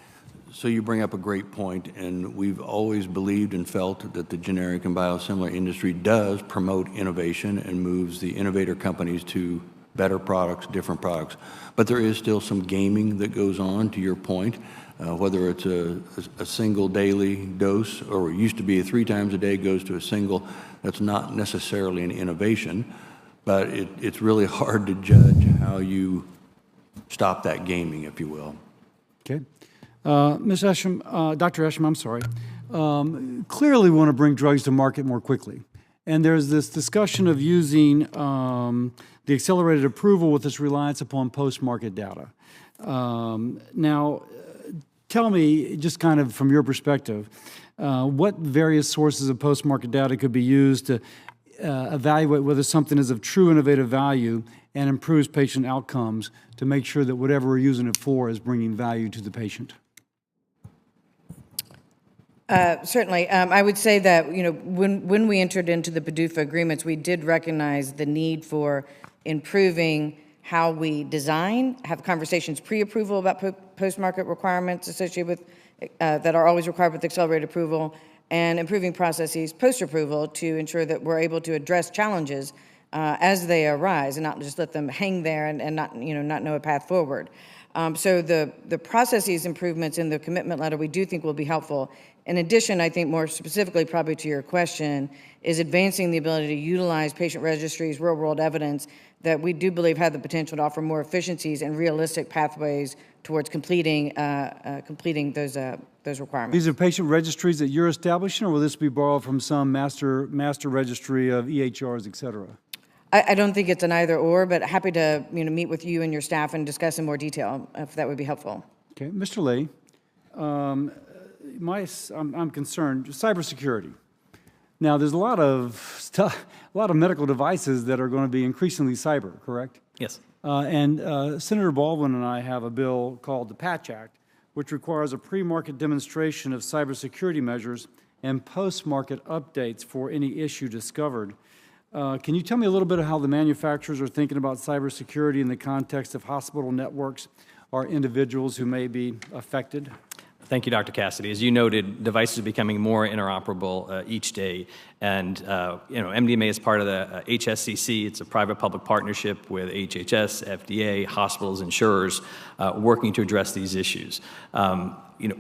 So you bring up a great point, and we've always believed and felt that the generic and biosimilar industry does promote innovation and moves the innovator companies to better products, different products. But there is still some gaming that goes on, to your point, whether it's a single daily dose, or it used to be 3 times a day, goes to a single. That's not necessarily an innovation, but it's really hard to judge how you stop that gaming, if you will. Okay. Ms. Esham, Dr. Esham, I'm sorry. Clearly we want to bring drugs to market more quickly. And there's this discussion of using the accelerated approval with this reliance upon post-market data. Now, tell me, just kind of from your perspective, what various sources of post-market data could be used to evaluate whether something is of true innovative value and improves patient outcomes to make sure that whatever we're using it for is bringing value to the patient? Certainly. I would say that, when we entered into the PDUFA agreements, we did recognize the need for improving how we design, have conversations pre-approval about post-market requirements associated with that are always required with accelerated approval, and improving processes post-approval to ensure that we're able to address challenges as they arise and not just let them hang there and not know a path forward. So the processes improvements in the commitment letter we do think will be helpful. In addition, I think more specifically probably to your question, is advancing the ability to utilize patient registries, real-world evidence that we do believe have the potential to offer more efficiencies and realistic pathways towards completing those requirements. These are patient registries that you're establishing, or will this be borrowed from some master registry of EHRs, et cetera? I don't think it's an either or, but happy to meet with you and your staff and discuss in more detail if that would be helpful. Okay, Mr. Leahy, I'm concerned cybersecurity. Now, there's a lot of medical devices that are going to be increasingly cyber, correct? Yes. And Senator Baldwin and I have a bill called the Patch Act, which requires a pre-market demonstration of cybersecurity measures and post-market updates for any issue discovered. Can you tell me a little bit of how the manufacturers are thinking about cybersecurity in the context of hospital networks or individuals who may be affected? Thank you, Dr. Cassidy. As you noted, devices are becoming more interoperable each day. And, MDMA is part of the HSCC. It's a private-public partnership with HHS, FDA, hospitals, insurers, working to address these issues.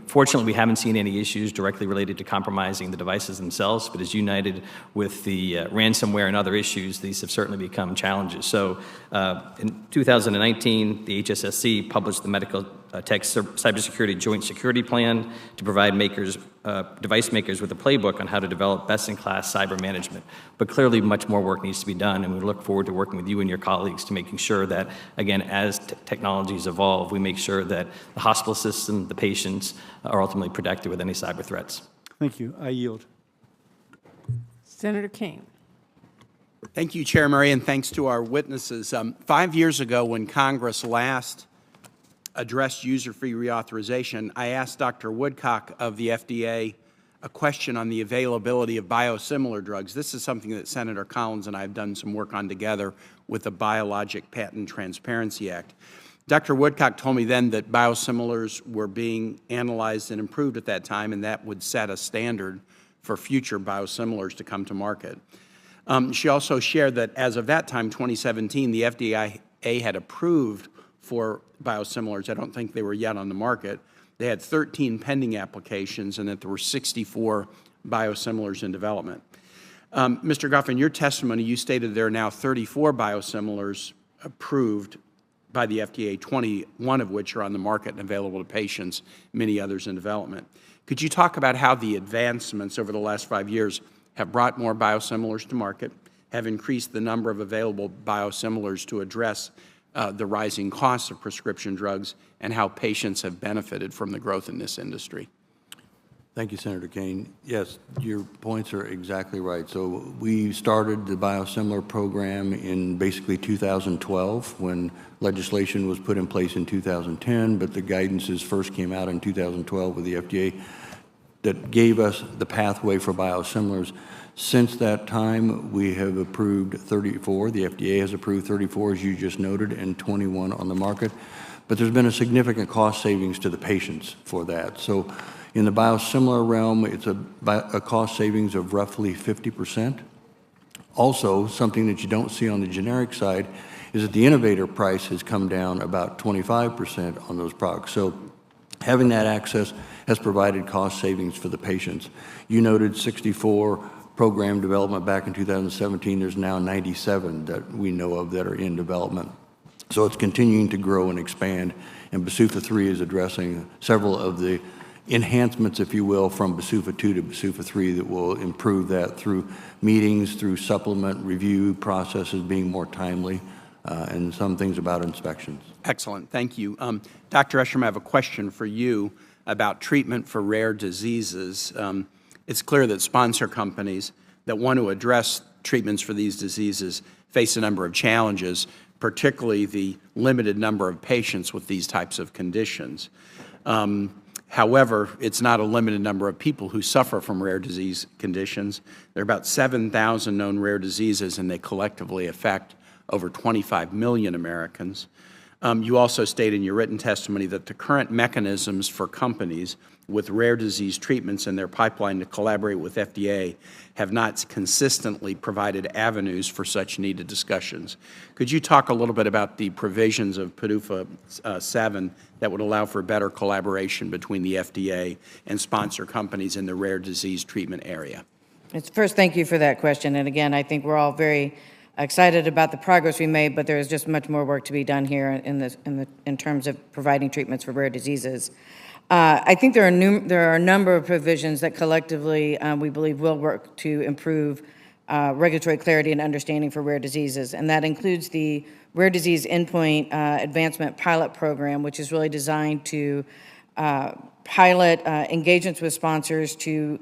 Fortunately, we haven't seen any issues directly related to compromising the devices themselves, but as united with the ransomware and other issues, these have certainly become challenges. So in 2019, the HSSC published the Medical Tech Cybersecurity Joint Security Plan to provide device makers with a playbook on how to develop best-in-class cyber management. But clearly, much more work needs to be done, and we look forward to working with you and your colleagues to making sure that, again, as technologies evolve, we make sure that the hospital system, the patients, are ultimately protected with any cyber threats. Thank you. I yield. Senator Kane. Thank you, Chair Murray, and thanks to our witnesses. 5 years ago, when Congress last addressed user-fee reauthorization, I asked Dr. Woodcock of the FDA a question on the availability of biosimilar drugs. This is something that Senator Collins and I have done some work on together with the Biologics Patent Transparency Act. Dr. Woodcock told me then that biosimilars were being analyzed and improved at that time, and that would set a standard for future biosimilars to come to market. She also shared that as of that time, 2017, the FDA had approved for biosimilars. I don't think they were yet on the market. They had 13 pending applications, and that there were 64 biosimilars in development. Mr. Goff, in your testimony, you stated there are now 34 biosimilars approved by the FDA, 21 of which are on the market and available to patients, many others in development. Could you talk about how the advancements over the last 5 years have brought more biosimilars to market, have increased the number of available biosimilars to address the rising costs of prescription drugs, and how patients have benefited from the growth in this industry? Thank you, Senator Kane. Yes, your points are exactly right. So we started the biosimilar program in basically 2012 when legislation was put in place in 2010, but the guidances first came out in 2012 with the FDA that gave us the pathway for biosimilars. Since that time, we have approved 34. The FDA has approved 34, as you just noted, and 21 on the market. But there's been a significant cost savings to the patients for that. So in the biosimilar realm, it's a cost savings of roughly 50%. Also, something that you don't see on the generic side is that the innovator price has come down about 25% on those products. So having that access has provided cost savings for the patients. You noted 64 program development back in 2017. There's now 97 that we know of that are in development. So it's continuing to grow and expand, and BSUFA 3 is addressing several of the enhancements, if you will, from BSUFA 2 to BSUFA 3 that will improve that through meetings, through supplement review processes being more timely, and some things about inspections. Excellent. Thank you. Dr. Esham, I have a question for you about treatment for rare diseases. It's clear that sponsor companies that want to address treatments for these diseases face a number of challenges, particularly the limited number of patients with these types of conditions. However, it's not a limited number of people who suffer from rare disease conditions. There are about 7,000 known rare diseases, and they collectively affect over 25 million Americans. You also state in your written testimony that the current mechanisms for companies with rare disease treatments in their pipeline to collaborate with FDA have not consistently provided avenues for such needed discussions. Could you talk a little bit about the provisions of PDUFA 7 that would allow for better collaboration between the FDA and sponsor companies in the rare disease treatment area? First, thank you for that question. And again, I think we're all very excited about the progress we made, but there is just much more work to be done here in terms of providing treatments for rare diseases. I think there are a number of provisions that collectively we believe will work to improve regulatory clarity and understanding for rare diseases, and that includes the Rare Disease Endpoint Advancement Pilot Program, which is really designed to pilot engagements with sponsors to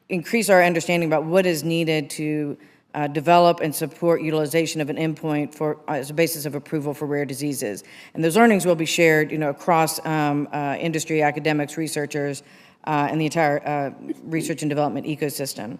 increase our understanding about what is needed to develop and support utilization of an endpoint as a basis of approval for rare diseases. And those learnings will be shared, across industry, academics, researchers, and the entire research and development ecosystem.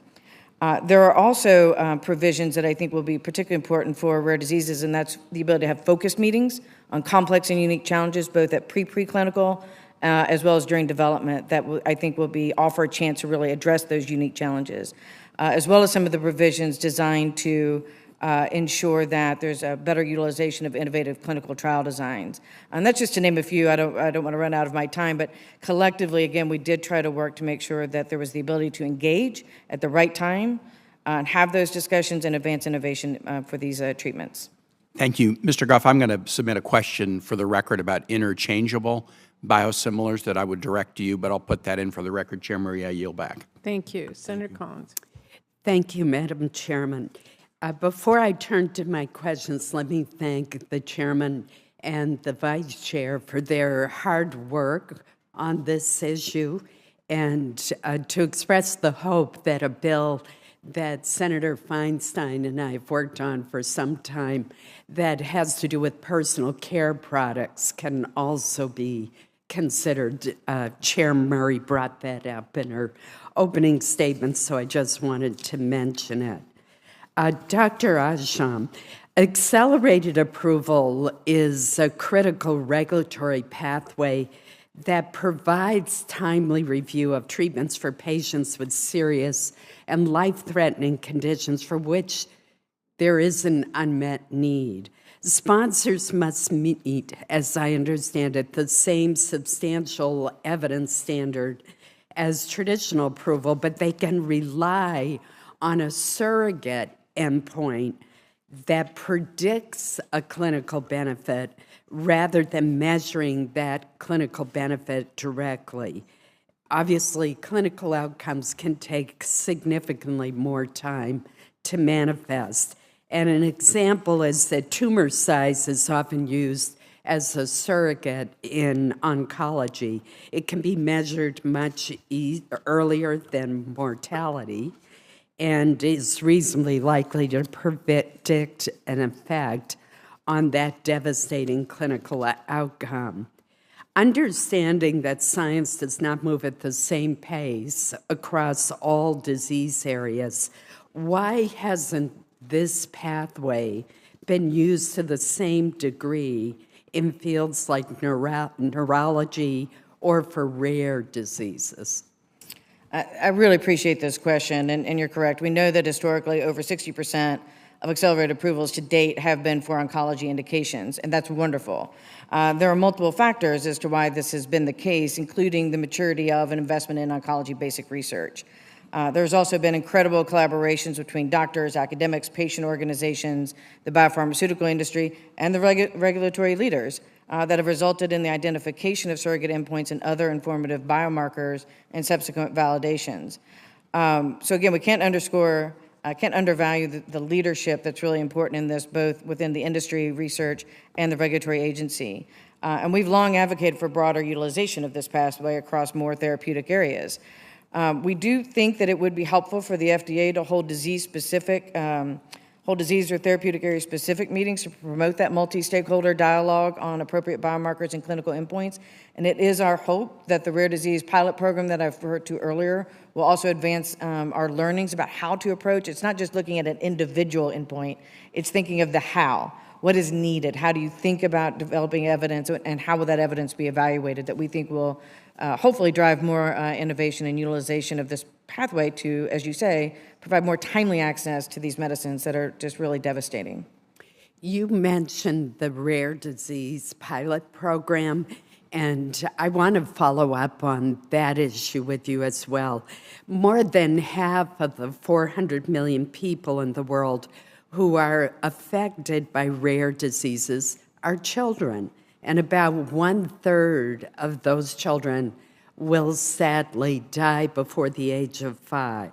There are also provisions that I think will be particularly important for rare diseases, and that's the ability to have focused meetings on complex and unique challenges, both at preclinical as well as during development, that I think will offer a chance to really address those unique challenges, as well as some of the provisions designed to ensure that there's a better utilization of innovative clinical trial designs. And that's just to name a few. I don't want to run out of my time, but collectively, again, we did try to work to make sure that there was the ability to engage at the right time and have those discussions and advance innovation for these treatments. Thank you. Mr. Goff, I'm going to submit a question for the record about interchangeable biosimilars that I would direct to you, but I'll put that in for the record. Chair Murray, I yield back. Thank you. Senator Collins. Thank you, Madam Chairman. Before I turn to my questions, let me thank the chairman and the vice chair for their hard work on this issue, and to express the hope that a bill that Senator Feinstein and I have worked on for some time that has to do with personal care products can also be considered. Chair Murray brought that up in her opening statement, so I just wanted to mention it. Dr. Asham, accelerated approval is a critical regulatory pathway that provides timely review of treatments for patients with serious and life-threatening conditions for which there is an unmet need. Sponsors must meet, as I understand it, the same substantial evidence standard as traditional approval, but they can rely on a surrogate endpoint that predicts a clinical benefit rather than measuring that clinical benefit directly. Obviously, clinical outcomes can take significantly more time to manifest. And an example is that tumor size is often used as a surrogate in oncology. It can be measured much earlier than mortality and is reasonably likely to predict an effect on that devastating clinical outcome. Understanding that science does not move at the same pace across all disease areas, why hasn't this pathway been used to the same degree in fields like neurology or for rare diseases? I really appreciate this question, and you're correct. We know that historically over 60% of accelerated approvals to date have been for oncology indications, and that's wonderful. There are multiple factors as to why this has been the case, including the maturity of an investment in oncology basic research. There's also been incredible collaborations between doctors, academics, patient organizations, the biopharmaceutical industry, and the regulatory leaders that have resulted in the identification of surrogate endpoints and other informative biomarkers and subsequent validations. So again, we can't undervalue the leadership that's really important in this, both within the industry, research, and the regulatory agency. And we've long advocated for broader utilization of this pathway across more therapeutic areas. We do think that it would be helpful for the FDA to hold disease or therapeutic area specific meetings to promote that multi-stakeholder dialogue on appropriate biomarkers and clinical endpoints. And it is our hope that the rare disease pilot program that I've referred to earlier will also advance our learnings about how to approach. It's not just looking at an individual endpoint, it's thinking of the how. What is needed? How do you think about developing evidence, and how will that evidence be evaluated, that we think will hopefully drive more innovation and utilization of this pathway to, as you say, provide more timely access to these medicines that are just really devastating. You mentioned the rare disease pilot program, and I want to follow up on that issue with you as well. More than half of the 400 million people in the world who are affected by rare diseases are children, and about 1/3 of those children will sadly die before the age of 5.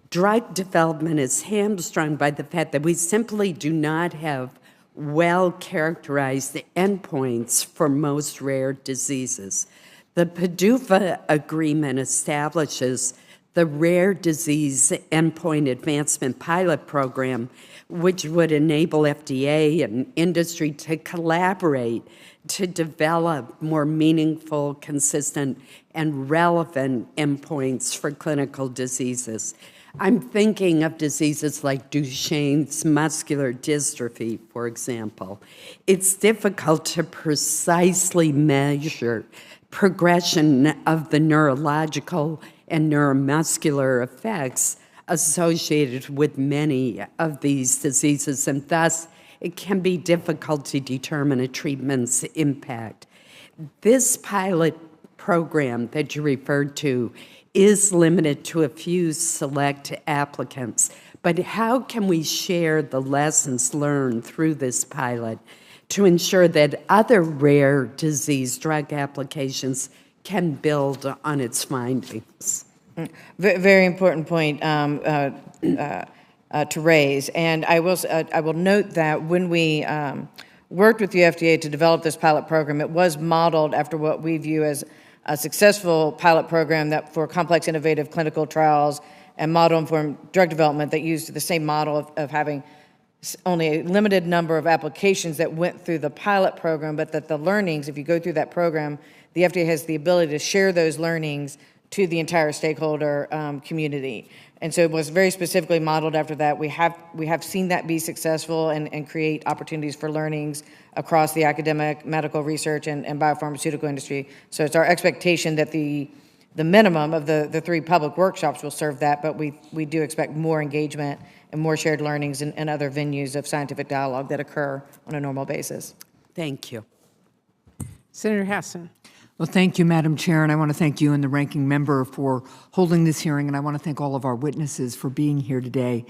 Drug development is hamstrung by the fact that we simply do not have well-characterized endpoints for most rare diseases. The PDUFA agreement establishes the Rare Disease Endpoint Advancement Pilot Program, which would enable FDA and industry to collaborate to develop more meaningful, consistent, and relevant endpoints for clinical diseases. I'm thinking of diseases like Duchenne's muscular dystrophy, for example. It's difficult to precisely measure progression of the neurological and neuromuscular effects associated with many of these diseases, and thus it can be difficult to determine a treatment's impact. This pilot program that you referred to is limited to a few select applicants, but how can we share the lessons learned through this pilot to ensure that other rare disease drug applications can build on its findings? Very important point to raise. And I will note that when we worked with the FDA to develop this pilot program, it was modeled after what we view as a successful pilot program that for complex innovative clinical trials and model-informed drug development that used the same model of having only a limited number of applications that went through the pilot program, but that the learnings, if you go through that program, the FDA has the ability to share those learnings to the entire stakeholder community. And so it was very specifically modeled after that. We have seen that be successful and create opportunities for learnings across the academic, medical research, and biopharmaceutical industry. So it's our expectation that the minimum of the 3 public workshops will serve that, but we do expect more engagement and more shared learnings and other venues of scientific dialogue that occur on a normal basis. Thank you. Senator Hassan. Well, thank you, Madam Chair, and I want to thank you and the ranking member for holding this hearing, and I want to thank all of our witnesses for being here today.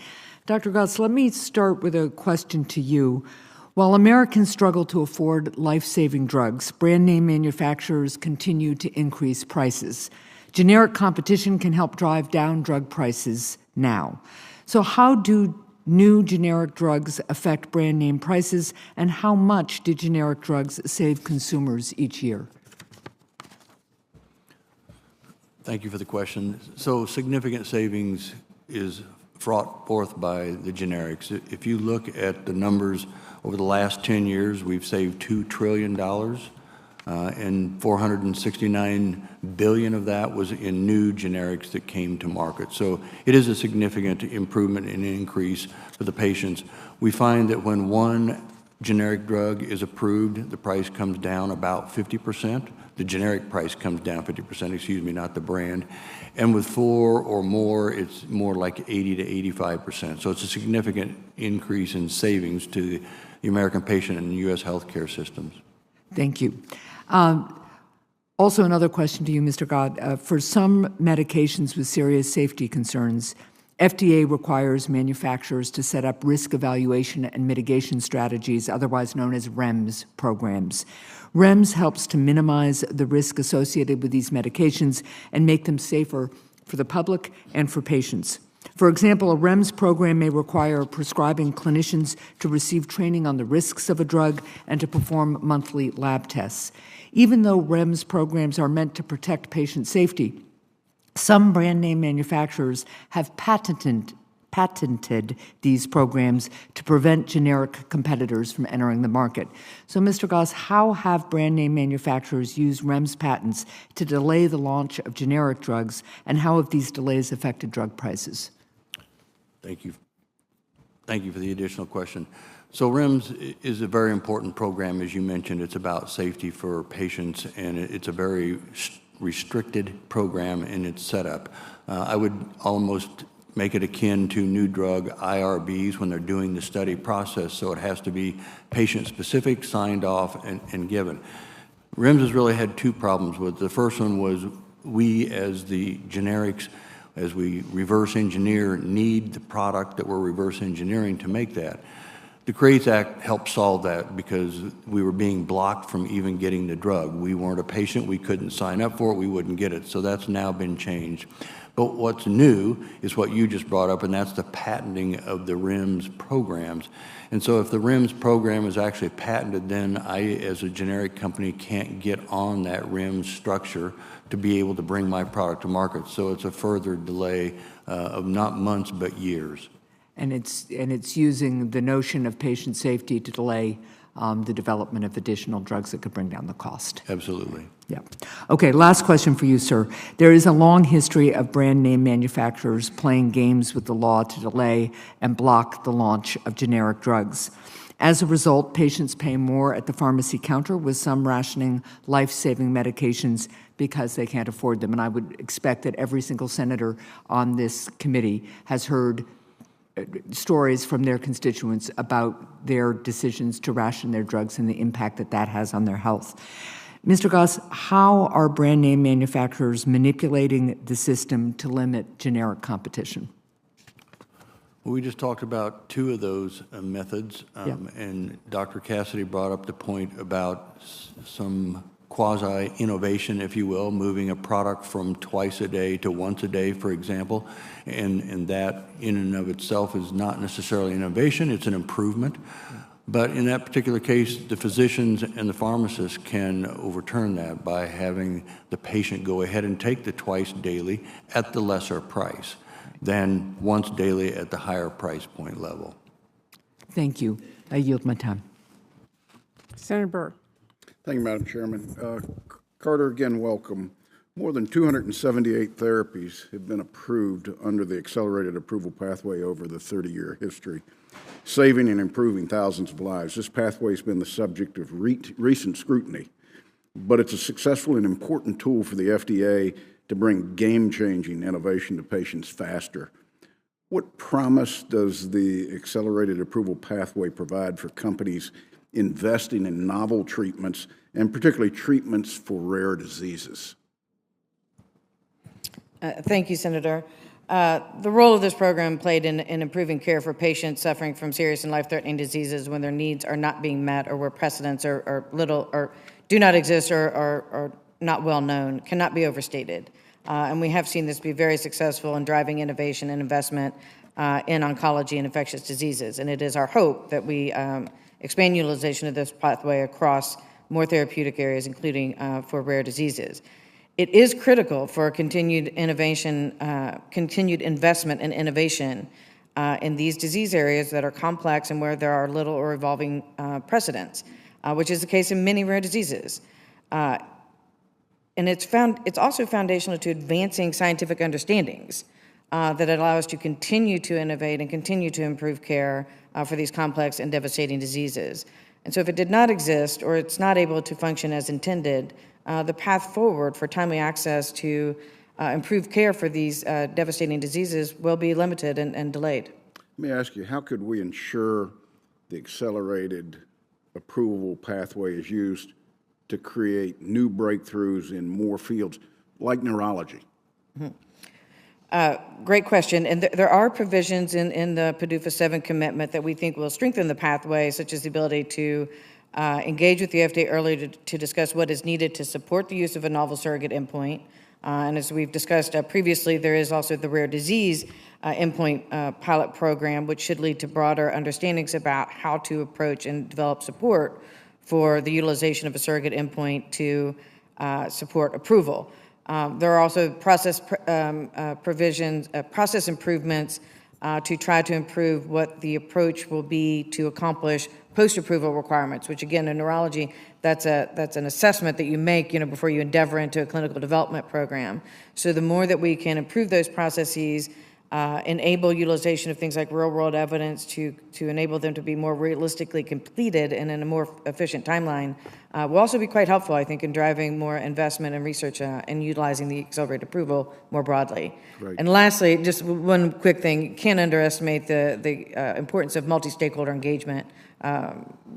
Dr. Goss, let me start with a question to you. While Americans struggle to afford life-saving drugs, brand name manufacturers continue to increase prices. Generic competition can help drive down drug prices now. So how do new generic drugs affect brand name prices, and how much do generic drugs save consumers each year? Thank you for the question. So significant savings is brought forth by the generics. If you look at the numbers over the last 10 years, we've saved $2 trillion, and $469 billion of that was in new generics that came to market. So it is a significant improvement and increase for the patients. We find that when one generic drug is approved, the price comes down about 50%. The generic price comes down 50%, excuse me, not the brand. And with 4 or more, it's more like 80 to 85%. So it's a significant increase in savings to the American patient and the U.S. healthcare systems. Thank you. Also, another question to you, Mr. Gott. For some medications with serious safety concerns, FDA requires manufacturers to set up risk evaluation and mitigation strategies, otherwise known as REMS programs. REMS helps to minimize the risk associated with these medications and make them safer for the public and for patients. For example, a REMS program may require prescribing clinicians to receive training on the risks of a drug and to perform monthly lab tests. Even though REMS programs are meant to protect patient safety, some brand name manufacturers have patented these programs to prevent generic competitors from entering the market. So, Mr. Goss, how have brand name manufacturers used REMS patents to delay the launch of generic drugs, and how have these delays affected drug prices? Thank you. Thank you for the additional question. So REMS is a very important program, as you mentioned. It's about safety for patients, and it's a very restricted program in its setup. I would almost make it akin to new drug IRBs when they're doing the study process, so it has to be patient-specific, signed off, and given. REMS has really had two problems with it. The first one was we, as the generics, as we reverse engineer, need the product that we're reverse engineering to make that. The CRATES Act helped solve that because we were being blocked from even getting the drug. We weren't a patient, we couldn't sign up for it, we wouldn't get it. So that's now been changed. But what's new is what you just brought up, and that's the patenting of the REMS programs. And so if the REMS program is actually patented, then I, as a generic company, can't get on that REMS structure to be able to bring my product to market. So it's a further delay of not months, but years. And it's using the notion of patient safety to delay the development of additional drugs that could bring down the cost. Absolutely. Yeah. Okay, last question for you, sir. There is a long history of brand name manufacturers playing games with the law to delay and block the launch of generic drugs. As a result, patients pay more at the pharmacy counter, with some rationing life-saving medications because they can't afford them. And I would expect that every single senator on this committee has heard stories from their constituents about their decisions to ration their drugs and the impact that that has on their health. Mr. Goss, how are brand name manufacturers manipulating the system to limit generic competition? Well, we just talked about two of those methods, and Dr. Cassidy brought up the point about some quasi-innovation, if you will, moving a product from twice a day to once a day, for example, and that in and of itself is not necessarily innovation, it's an improvement. But in that particular case, the physicians and the pharmacists can overturn that by having the patient go ahead and take the twice daily at the lesser price than once daily at the higher price point level. Thank you. I yield my time. Senator Burr. Thank you, Madam Chairman. Carter, again, welcome. More than 278 therapies have been approved under the accelerated approval pathway over the 30-year history, saving and improving thousands of lives. This pathway has been the subject of recent scrutiny, but it's a successful and important tool for the FDA to bring game-changing innovation to patients faster. What promise does the accelerated approval pathway provide for companies investing in novel treatments, and particularly treatments for rare diseases? Thank you, Senator. The role of this program played in improving care for patients suffering from serious and life-threatening diseases when their needs are not being met or where precedents are little or do not exist or are not well known cannot be overstated. And we have seen this be very successful in driving innovation and investment in oncology and infectious diseases. And it is our hope that we expand utilization of this pathway across more therapeutic areas, including for rare diseases. It is critical for continued innovation, continued investment and innovation in these disease areas that are complex and where there are little or evolving precedents, which is the case in many rare diseases. And it's also foundational to advancing scientific understandings that allow us to continue to innovate and continue to improve care for these complex and devastating diseases. And so if it did not exist or it's not able to function as intended, the path forward for timely access to improved care for these devastating diseases will be limited and delayed. Let me ask you, how could we ensure the accelerated approval pathway is used to create new breakthroughs in more fields, like neurology? Great question. And there are provisions in the PDUFA 7 commitment that we think will strengthen the pathway, such as the ability to engage with the FDA early to discuss what is needed to support the use of a novel surrogate endpoint. And as we've discussed previously, there is also the rare disease endpoint pilot program, which should lead to broader understandings about how to approach and develop support for the utilization of a surrogate endpoint to support approval. There are also process provisions, process improvements to try to improve what the approach will be to accomplish post-approval requirements, which again in neurology, that's an assessment that you make before you endeavor into a clinical development program. So the more that we can improve those processes, enable utilization of things like real-world evidence to enable them to be more realistically completed and in a more efficient timeline, will also be quite helpful, I think, in driving more investment and research and utilizing the accelerated approval more broadly. Right. And lastly, just one quick thing, you can't underestimate the importance of multi-stakeholder engagement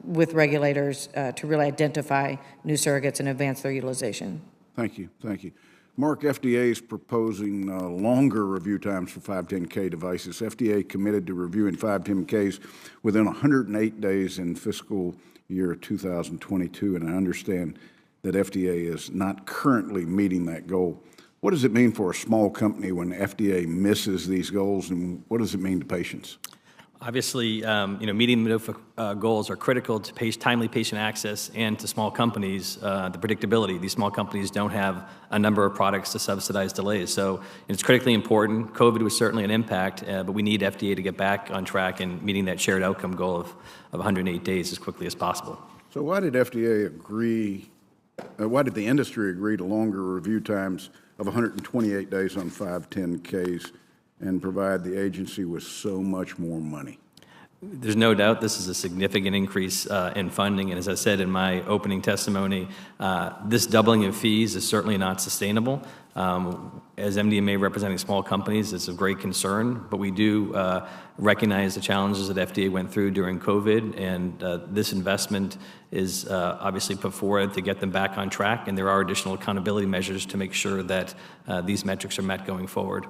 with regulators to really identify new surrogates and advance their utilization. Thank you. Thank you. Mark, FDA is proposing longer review times for 510K devices. FDA committed to reviewing 510Ks within 108 days in fiscal year 2022, and I understand that FDA is not currently meeting that goal. What does it mean for a small company when FDA misses these goals, and what does it mean to patients? Obviously, meeting the goals are critical to timely patient access and to small companies, the predictability. These small companies don't have a number of products to subsidize delays. So it's critically important. COVID was certainly an impact, but we need FDA to get back on track and meeting that shared outcome goal of 108 days as quickly as possible. So why did FDA agree, why did the industry agree to longer review times of 128 days on 510Ks and provide the agency with so much more money? There's no doubt this is a significant increase in funding, and as I said in my opening testimony, this doubling of fees is certainly not sustainable. As MDMA representing small companies, it's of great concern, but we do recognize the challenges that FDA went through during COVID, and this investment is obviously put forward to get them back on track, and there are additional accountability measures to make sure that these metrics are met going forward.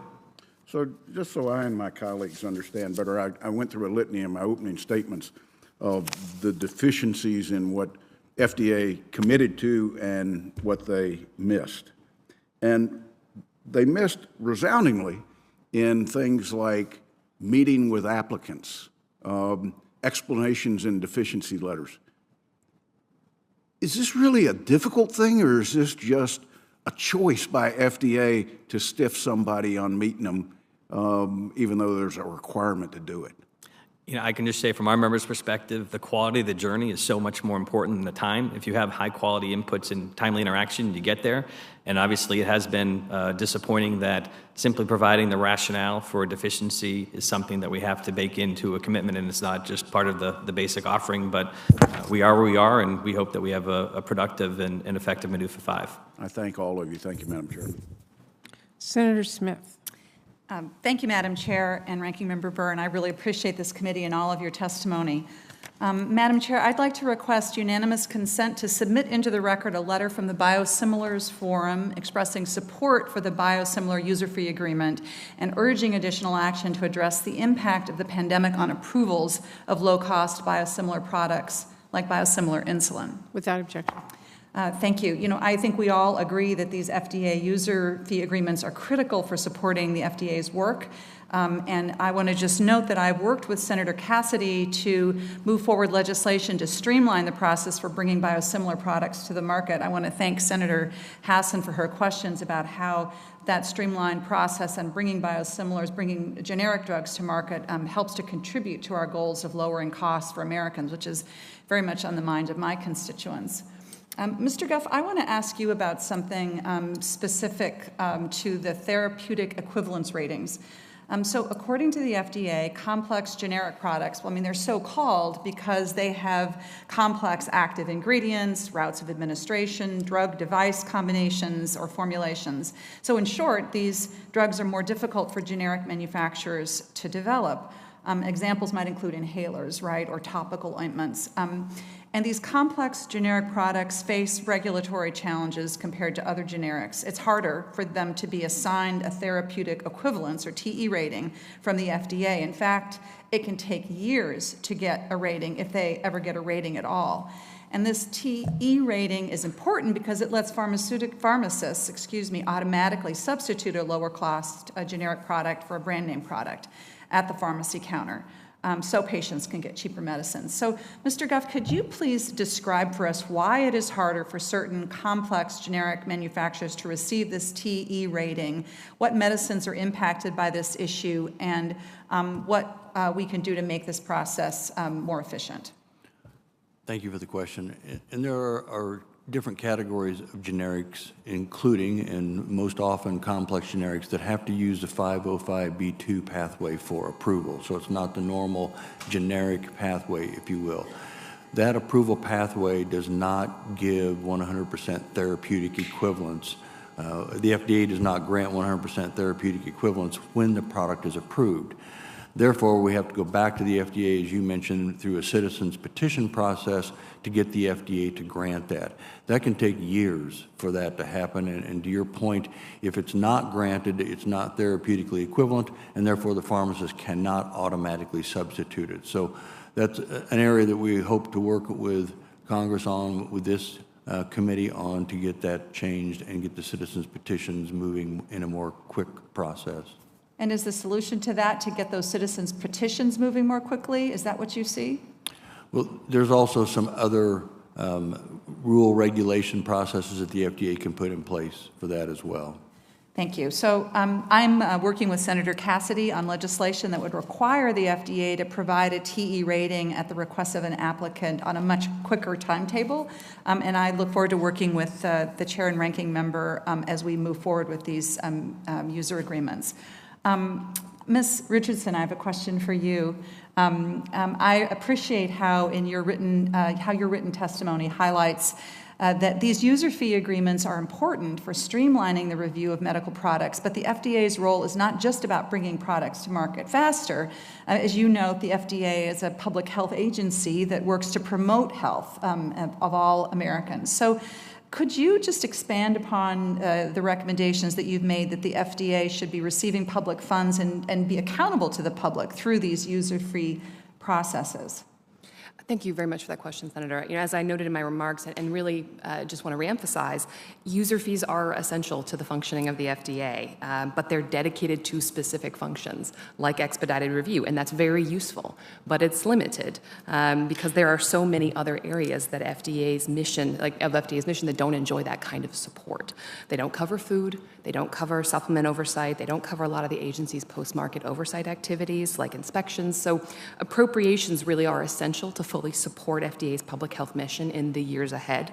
So just so I and my colleagues understand better, I went through a litany in my opening statements of the deficiencies in what FDA committed to and what they missed. And they missed resoundingly in things like meeting with applicants, explanations and deficiency letters. Is this really a difficult thing, or is this just a choice by FDA to stiff somebody on meeting them, even though there's a requirement to do it? I can just say from our members' perspective, the quality of the journey is so much more important than the time. If you have high-quality inputs and timely interaction, you get there. And obviously, it has been disappointing that simply providing the rationale for a deficiency is something that we have to bake into a commitment, and it's not just part of the basic offering. But we are where we are, and we hope that we have a productive and effective MDUFA 5. I thank all of you. Thank you, Madam Chairman. Senator Smith. Thank you, Madam Chair and Ranking Member Burr, and I really appreciate this committee and all of your testimony. Madam Chair, I'd like to request unanimous consent to submit into the record a letter from the Biosimilars Forum expressing support for the biosimilar user fee agreement and urging additional action to address the impact of the pandemic on approvals of low-cost biosimilar products like biosimilar insulin. Without objection. Thank you. You know, I think we all agree that these FDA user fee agreements are critical for supporting the FDA's work. And I want to just note that I've worked with Senator Cassidy to move forward legislation to streamline the process for bringing biosimilar products to the market. I want to thank Senator Hassan for her questions about how that streamlined process and bringing biosimilars, bringing generic drugs to market helps to contribute to our goals of lowering costs for Americans, which is very much on the mind of my constituents. Mr. Goff, I want to ask you about something specific to the therapeutic equivalence ratings. So according to the FDA, complex generic products, well, I mean, they're so called because they have complex active ingredients, routes of administration, drug-device combinations, or formulations. So in short, these drugs are more difficult for generic manufacturers to develop. Examples might include inhalers, right, or topical ointments. And these complex generic products face regulatory challenges compared to other generics. It's harder for them to be assigned a therapeutic equivalence, or TE rating, from the FDA. In fact, it can take years to get a rating, if they ever get a rating at all. And this TE rating is important because it lets pharmacists, automatically substitute a lower-cost generic product for a brand-name product at the pharmacy counter. So patients can get cheaper medicines. So, Mr. Goff, could you please describe for us why it is harder for certain complex generic manufacturers to receive this TE rating, what medicines are impacted by this issue, and what we can do to make this process more efficient? Thank you for the question. And there are different categories of generics, including and most often complex generics that have to use the 505(b)(2) pathway for approval. So it's not the normal generic pathway, if you will. That approval pathway does not give 100% therapeutic equivalence. The FDA does not grant 100% therapeutic equivalence when the product is approved. Therefore, we have to go back to the FDA, as you mentioned, through a citizen's petition process to get the FDA to grant that. That can take years for that to happen, and to your point, if it's not granted, it's not therapeutically equivalent, and therefore the pharmacist cannot automatically substitute it. So that's an area that we hope to work with Congress on, with this committee on, to get that changed and get the citizens' petitions moving in a more quick process. And is the solution to that to get those citizens' petitions moving more quickly? Is that what you see? Well, there's also some other rule regulation processes that the FDA can put in place for that as well. Thank you. So I'm working with Senator Cassidy on legislation that would require the FDA to provide a TE rating at the request of an applicant on a much quicker timetable. And I look forward to working with the chair and ranking member as we move forward with these user agreements. Ms. Richardson, I have a question for you. I appreciate how your written testimony highlights that these user fee agreements are important for streamlining the review of medical products, but the FDA's role is not just about bringing products to market faster. As you note, the FDA is a public health agency that works to promote health of all Americans. So could you just expand upon the recommendations that you've made that the FDA should be receiving public funds and be accountable to the public through these user-free processes? Thank you very much for that question, Senator. You know, as I noted in my remarks, and really just want to reemphasize, user fees are essential to the functioning of the FDA, but they're dedicated to specific functions, like expedited review, and that's very useful, but it's limited because there are so many other areas that FDA's mission, that don't enjoy that kind of support. They don't cover food, they don't cover supplement oversight, they don't cover a lot of the agency's post-market oversight activities, like inspections. So appropriations really are essential to fully support FDA's public health mission in the years ahead.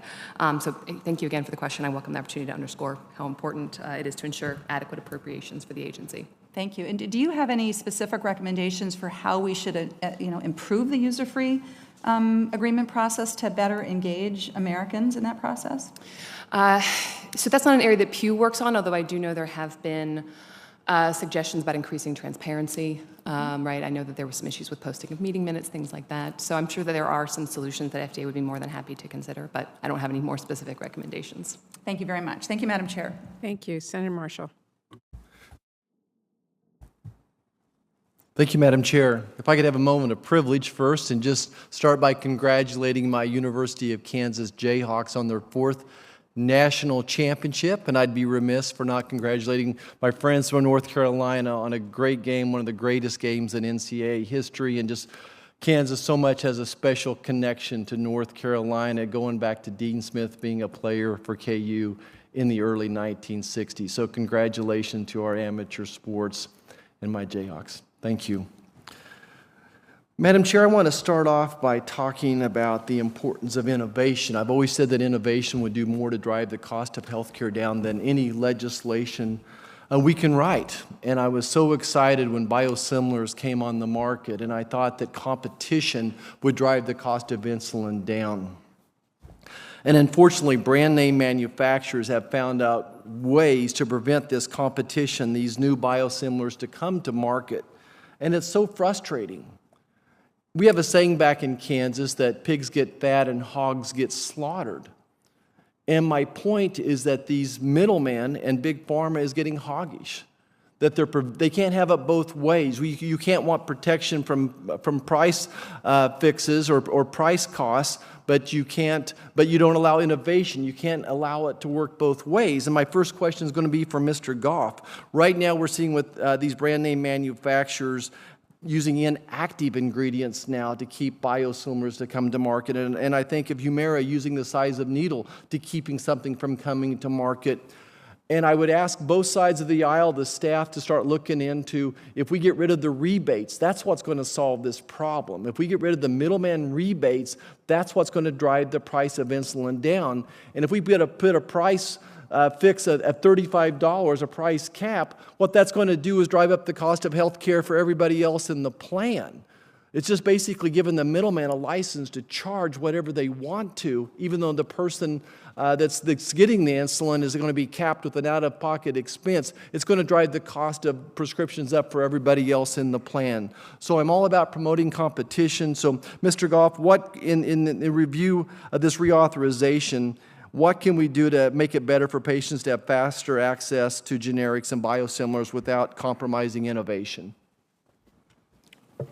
So thank you again for the question. I welcome the opportunity to underscore how important it is to ensure adequate appropriations for the agency. Thank you. And do you have any specific recommendations for how we should improve the user-free agreement process to better engage Americans in that process? So that's not an area that Pew works on, although I do know there have been Suggestions about increasing transparency, right? I know that there were some issues with posting of meeting minutes, things like that. So I'm sure that there are some solutions that FDA would be more than happy to consider, but I don't have any more specific recommendations. Thank you very much. Thank you, Madam Chair. Thank you. Senator Marshall. Thank you, Madam Chair. If I could have a moment of privilege first and just start by congratulating my University of Kansas Jayhawks on their 4th national championship, and I'd be remiss for not congratulating my friends from North Carolina on a great game, one of the greatest games in NCAA history, and just Kansas so much has a special connection to North Carolina, going back to Dean Smith being a player for KU in the early 1960s. So congratulations to our amateur sports and my Jayhawks. Thank you. Madam Chair, I want to start off by talking about the importance of innovation. I've always said that innovation would do more to drive the cost of health care down than any legislation we can write. And I was so excited when biosimilars came on the market, and I thought that competition would drive the cost of insulin down. And unfortunately, brand name manufacturers have found out ways to prevent this competition, these new biosimilars to come to market. And it's so frustrating. We have a saying back in Kansas that pigs get fat and hogs get slaughtered. And my point is that these middlemen and Big Pharma is getting hoggish, that they can't have it both ways. You can't want protection from price fixes or price costs, but you don't allow innovation. You can't allow it to work both ways. And my first question is going to be for Mr. Goff. Right now we're seeing with these brand name manufacturers using inactive ingredients now to keep biosimilars to come to market. And I think of Humira using the size of needle to keeping something from coming to market. And I would ask both sides of the aisle, the staff, to start looking into, if we get rid of the rebates, that's what's going to solve this problem. If we get rid of the middleman rebates, that's what's going to drive the price of insulin down. And if we put a price fix at $35, a price cap, what that's going to do is drive up the cost of health care for everybody else in the plan. It's just basically giving the middleman a license to charge whatever they want to, even though the person that's getting the insulin is going to be capped with an out-of-pocket expense. It's going to drive the cost of prescriptions up for everybody else in the plan. So I'm all about promoting competition. So, Mr. Goff, what in the review of this reauthorization, what can we do to make it better for patients to have faster access to generics and biosimilars without compromising innovation?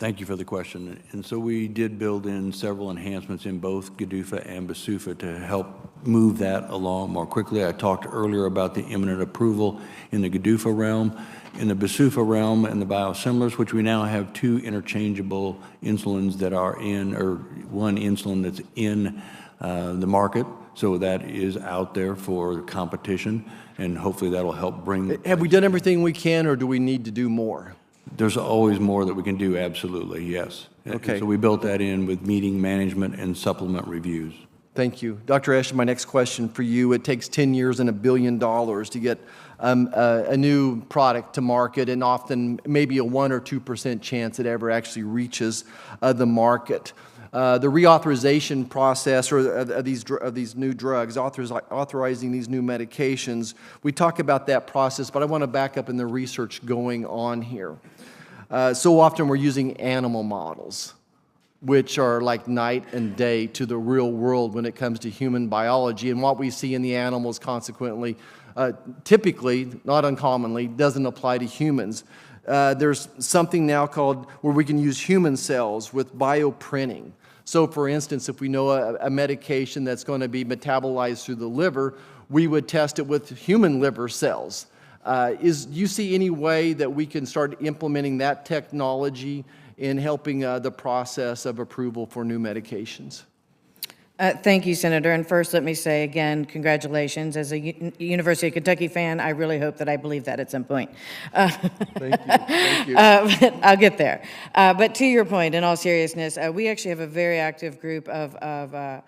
Thank you for the question. And so we did build in several enhancements in both GDUFA and BSUFA to help move that along more quickly. I talked earlier about the imminent approval in the GDUFA realm. In the BSUFA realm and the biosimilars, which we now have 2 interchangeable insulins that are in, or 1 insulin that's in the market. So that is out there for competition, and hopefully that'll help bring. Have we done everything we can, or do we need to do more? There's always more that we can do, absolutely, yes. Okay. So we built that in with meeting management and supplement reviews. Thank you. Dr. Esch, my next question for you. It takes 10 years and $1 billion to get a new product to market, and often maybe a 1 or 2% chance it ever actually reaches the market. The reauthorization process of these new drugs, authorizing these new medications, we talk about that process, but I want to back up in the research going on here. So often we're using animal models, which are like night and day to the real world when it comes to human biology, and what we see in the animals consequently, typically, not uncommonly, doesn't apply to humans. There's something now called where we can use human cells with bioprinting. So, for instance, if we know a medication that's going to be metabolized through the liver, we would test it with human liver cells. Do you see any way that we can start implementing that technology in helping the process of approval for new medications? Thank you, Senator. And first, let me say again, congratulations. As a University of Kentucky fan, I really hope that I believe that at some point. Thank you. Thank you. But I'll get there. But to your point, in all seriousness, we actually have a very active group of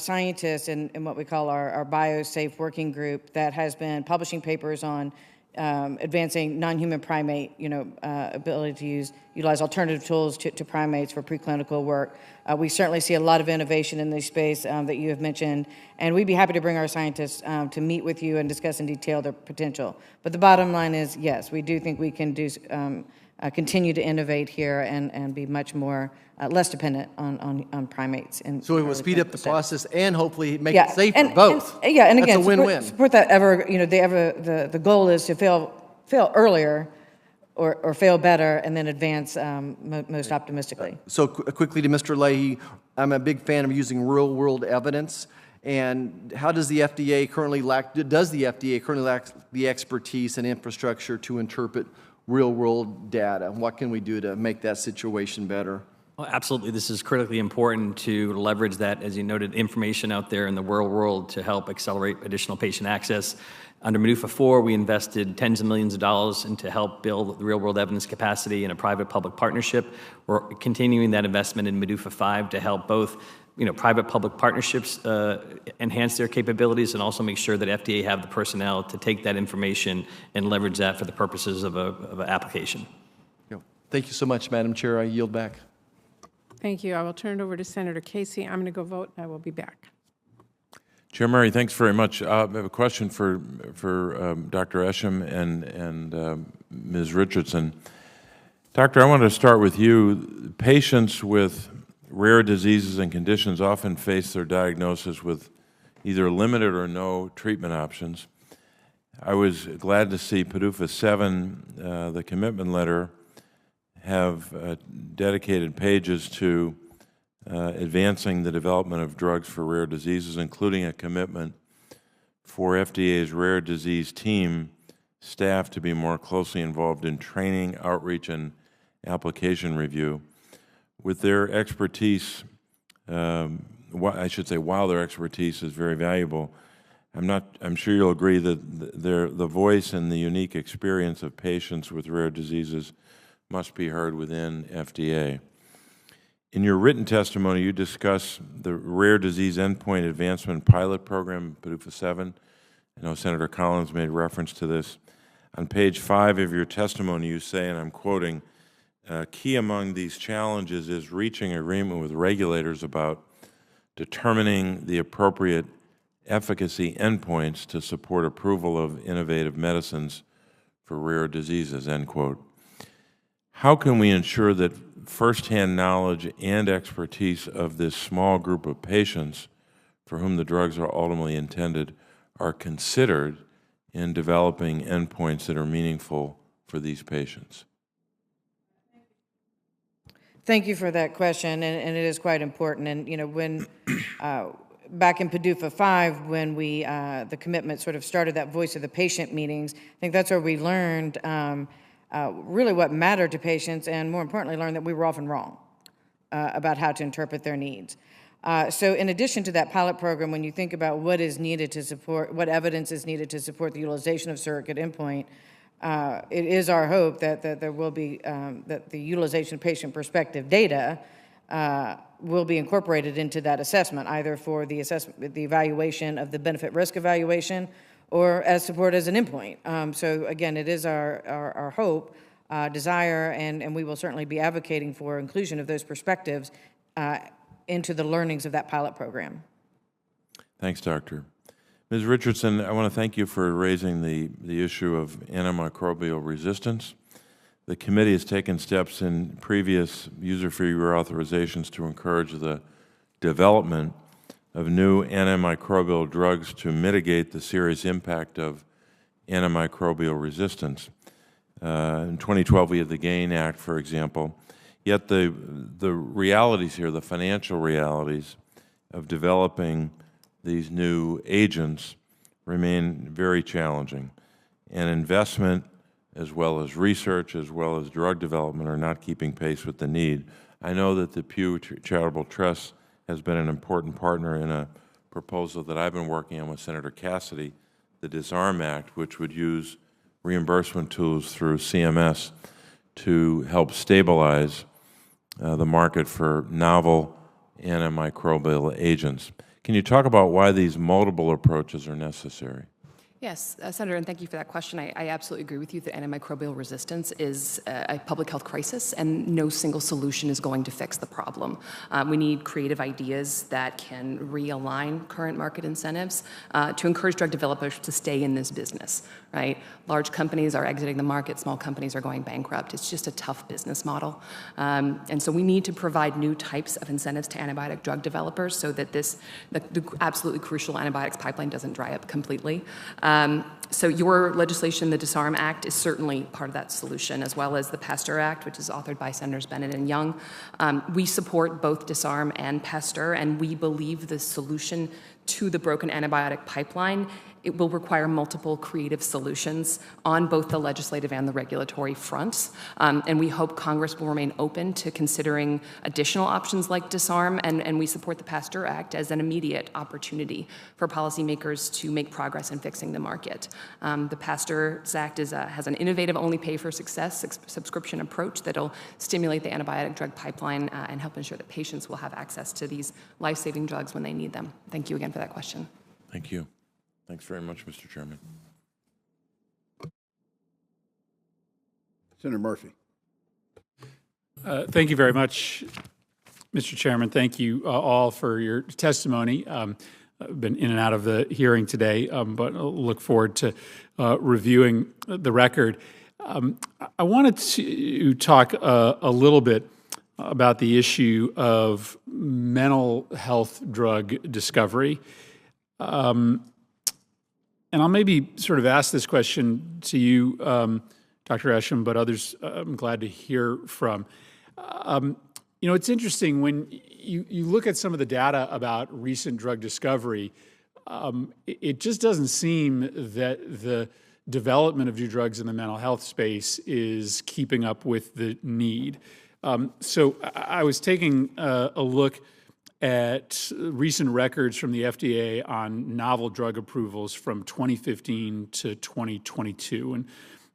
scientists in what we call our BioSafe working group that has been publishing papers on advancing non-human primate, ability to utilize alternative tools to primates for preclinical work. We certainly see a lot of innovation in this space that you have mentioned, and we'd be happy to bring our scientists to meet with you and discuss in detail their potential. But the bottom line is, yes, we do think we can do continue to innovate here and be much more less dependent on primates. So it will speed up the process and hopefully make yeah, it safer, and, both. And, yeah, and That's again, a win-win. support that the goal is to fail earlier or fail better and then advance most optimistically. So quickly to Mr. Leahy, I'm a big fan of using real-world evidence. And how does the FDA currently lack the expertise and infrastructure to interpret real-world data? What can we do to make that situation better? Well, absolutely. This is critically important to leverage that, as you noted, information out there in the real world to help accelerate additional patient access. Under MDUFA 4, we invested tens of millions of dollars into help build the real-world evidence capacity in a private-public partnership. We're continuing that investment in MDUFA 5 to help both private-public partnerships enhance their capabilities and also make sure that FDA have the personnel to take that information and leverage that for the purposes of an application. Thank you so much, Madam Chair. I yield back. Thank you. I will turn it over to Senator Casey. I'm going to go vote. I will be back. Chair Murray, thanks very much. I have a question for Dr. Esham and Ms. Richardson. Doctor, I want to start with you. Patients with rare diseases and conditions often face their diagnosis with either limited or no treatment options. I was glad to see PDUFA 7, the commitment letter, have dedicated pages to advancing the development of drugs for rare diseases, including a commitment for FDA's rare disease team staff to be more closely involved in training, outreach, and application review. With their expertise, I should say, while their expertise is very valuable, I'm sure you'll agree that the voice and the unique experience of patients with rare diseases must be heard within FDA. In your written testimony, you discuss the Rare Disease Endpoint Advancement Pilot Program, PDUFA 7. I know Senator Collins made reference to this. On page 5 of your testimony, you say, and I'm quoting, key among these challenges is reaching agreement with regulators about determining the appropriate efficacy endpoints to support approval of innovative medicines for rare diseases, end quote. How can we ensure that firsthand knowledge and expertise of this small group of patients for whom the drugs are ultimately intended are considered in developing endpoints that are meaningful for these patients? Thank you for that question, and it is quite important. And when back in PDUFA 5, when the commitment sort of started that voice of the patient meetings, I think that's where we learned really what mattered to patients, and more importantly, learned that we were often wrong about how to interpret their needs. So in addition to that pilot program, when you think about what is needed to support, what evidence is needed to support the utilization of surrogate endpoint, it is our hope that there will be, that the utilization of patient perspective data will be incorporated into that assessment, either for the assessment, the evaluation of the benefit risk evaluation, or as support as an endpoint. So again, it is our hope, desire, and we will certainly be advocating for inclusion of those perspectives into the learnings of that pilot program. Thanks, Doctor. Ms. Richardson, I want to thank you for raising the issue of antimicrobial resistance. The committee has taken steps in previous user-free reauthorizations to encourage the development of new antimicrobial drugs to mitigate the serious impact of antimicrobial resistance. In 2012, we had the GAIN Act, for example. Yet the realities here, the financial realities of developing these new agents remain very challenging. And investment, as well as research, as well as drug development, are not keeping pace with the need. I know that the Pew Charitable Trust has been an important partner in a proposal that I've been working on with Senator Cassidy, the Disarm Act, which would use reimbursement tools through CMS to help stabilize the market for novel antimicrobial agents. Can you talk about why these multiple approaches are necessary? Yes, Senator, and thank you for that question. I absolutely agree with you that antimicrobial resistance is a public health crisis, and no single solution is going to fix the problem. We need creative ideas that can realign current market incentives to encourage drug developers to stay in this business, right? Large companies are exiting the market, small companies are going bankrupt. It's just a tough business model. And so we need to provide new types of incentives to antibiotic drug developers so that the absolutely crucial antibiotics pipeline doesn't dry up completely. So your legislation, the Disarm Act, is certainly part of that solution, as well as the Pasteur Act, which is authored by Senators Bennett and Young. We support both Disarm and Pasteur, and we believe the solution to the broken antibiotic pipeline, it will require multiple creative solutions on both the legislative and the regulatory fronts. And we hope Congress will remain open to considering additional options like Disarm, and we support the Pasteur Act as an immediate opportunity for policymakers to make progress in fixing the market. The Pasteur Act has an innovative only pay for success subscription approach that'll stimulate the antibiotic drug pipeline and help ensure that patients will have access to these life-saving drugs when they need them. Thank you again for that question. Thank you. Thanks very much, Mr. Chairman. Senator Murphy. Thank you very much, Mr. Chairman. Thank you all for your testimony. I've been in and out of the hearing today, but I'll look forward to reviewing the record. I wanted to talk a little bit about the issue of mental health drug discovery. And I'll maybe sort of ask this question to you, Dr. Esham, but others I'm glad to hear from. You know, it's interesting when you look at some of the data about recent drug discovery, it just doesn't seem that the development of new drugs in the mental health space is keeping up with the need. So I was taking a look at recent records from the FDA on novel drug approvals from 2015 to 2022. And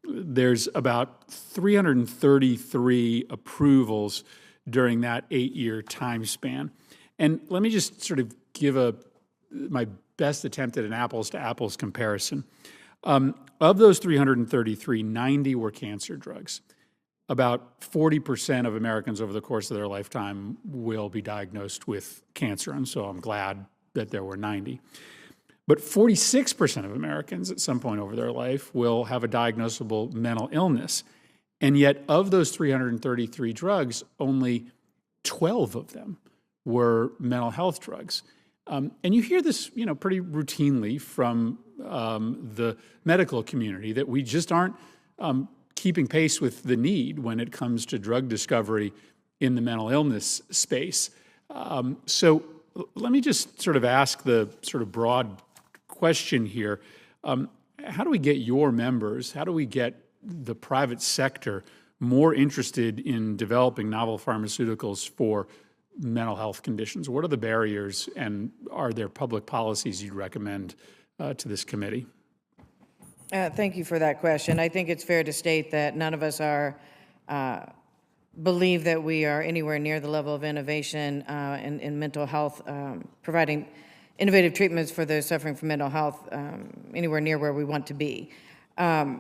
there's about 333 approvals during that 8-year time span. And let me just sort of give my best attempt at an apples-to-apples comparison. Of those 333, 90 were cancer drugs. About 40% of Americans over the course of their lifetime will be diagnosed with cancer, and so I'm glad that there were 90. But 46% of Americans at some point over their life will have a diagnosable mental illness, and yet of those 333 drugs, only 12 of them were mental health drugs. And you hear this, you know, pretty routinely from the medical community that we just aren't keeping pace with the need when it comes to drug discovery in the mental illness space. So let me just sort of ask the sort of broad question here. How do we get your members, how do we get the private sector more interested in developing novel pharmaceuticals for mental health conditions? What are the barriers, and are there public policies you'd recommend to this committee? Thank you for that question. I think it's fair to state that none of us believe that we are anywhere near the level of innovation in mental health, providing innovative treatments for those suffering from mental health anywhere near where we want to be. I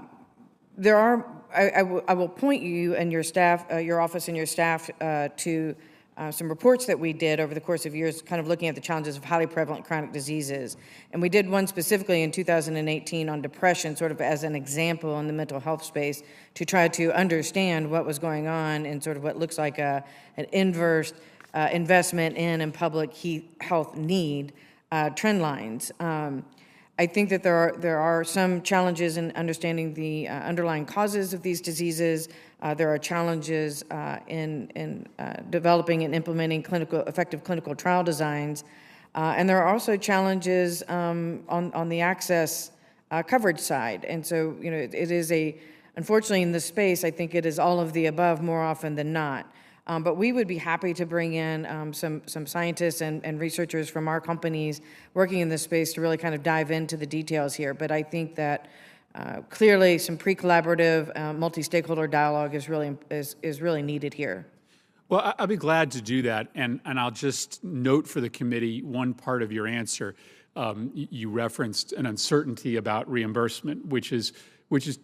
will point you and your staff, your office and your staff, to some reports that we did over the course of years, kind of looking at the challenges of highly prevalent chronic diseases. And we did one specifically in 2018 on depression, sort of as an example in the mental health space, to try to understand what was going on in sort of what looks like an inverse investment in and public health need trend lines. I think that there are some challenges in understanding the underlying causes of these diseases. There are challenges in developing and implementing effective clinical trial designs. And there are also challenges on the access coverage side. And so, you know, it is unfortunately in this space, I think it is all of the above more often than not. But we would be happy to bring in some scientists and researchers from our companies working in this space to really kind of dive into the details here. But I think that clearly some pre-collaborative, multi-stakeholder dialogue is really needed here. Well, I'll be glad to do that, and I'll just note for the committee one part of your answer. you referenced an uncertainty about reimbursement, which is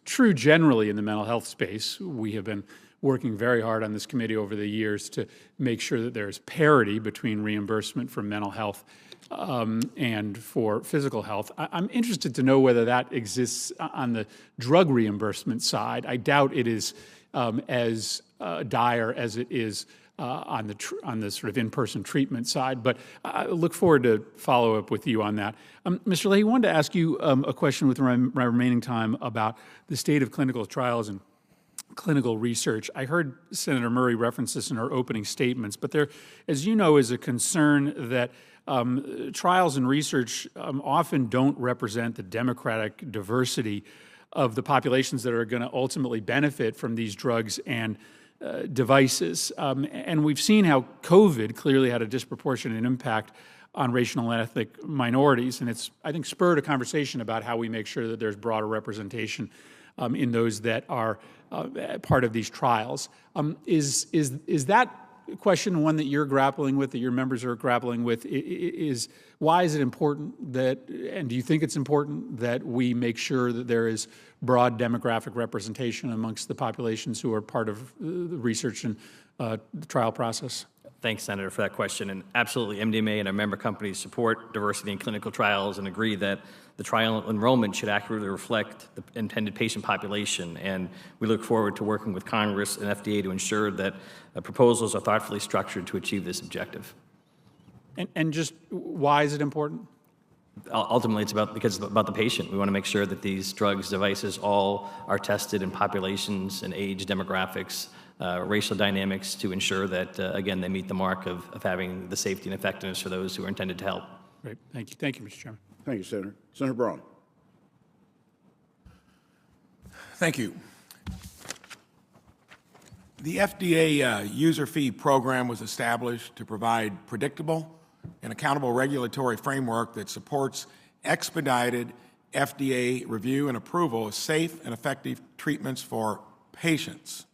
true generally in the mental health space. We have been working very hard on this committee over the years to make sure that there's parity between reimbursement for mental health and for physical health. I'm interested to know whether that exists on the drug reimbursement side. I doubt it is as dire as it is on the sort of in-person treatment side, but I look forward to follow up with you on that. Mr. Leahy, I wanted to ask you a question with my remaining time about the state of clinical trials and clinical research. I heard Senator Murray reference this in her opening statements, but there, as you know, is a concern that trials and research often don't represent the democratic diversity of the populations that are going to ultimately benefit from these drugs and devices. And we've seen how COVID clearly had a disproportionate impact on racial and ethnic minorities, and it's, I think, spurred a conversation about how we make sure that there's broader representation in those that are part of these trials. Is that question one that you're grappling with, that your members are grappling with? Is why is it important that, and do you think it's important that we make sure that there is broad demographic representation amongst the populations who are part of the research and the trial process? Thanks, Senator, for that question. And absolutely, MDMA and our member companies support diversity in clinical trials and agree that the trial enrollment should accurately reflect the intended patient population. And we look forward to working with Congress and FDA to ensure that proposals are thoughtfully structured to achieve this objective. And just why is it important? Ultimately, because it's about the patient. We want to make sure that these drugs, devices, all are tested in populations and age demographics, racial dynamics, to ensure that, again, they meet the mark of having the safety and effectiveness for those who are intended to help. Great. Thank you. Thank you, Mr. Chairman. Thank you, Senator. Senator Braun. Thank you. The FDA user fee program was established to provide predictable and accountable regulatory framework that supports expedited FDA review and approval of safe and effective treatments for patients.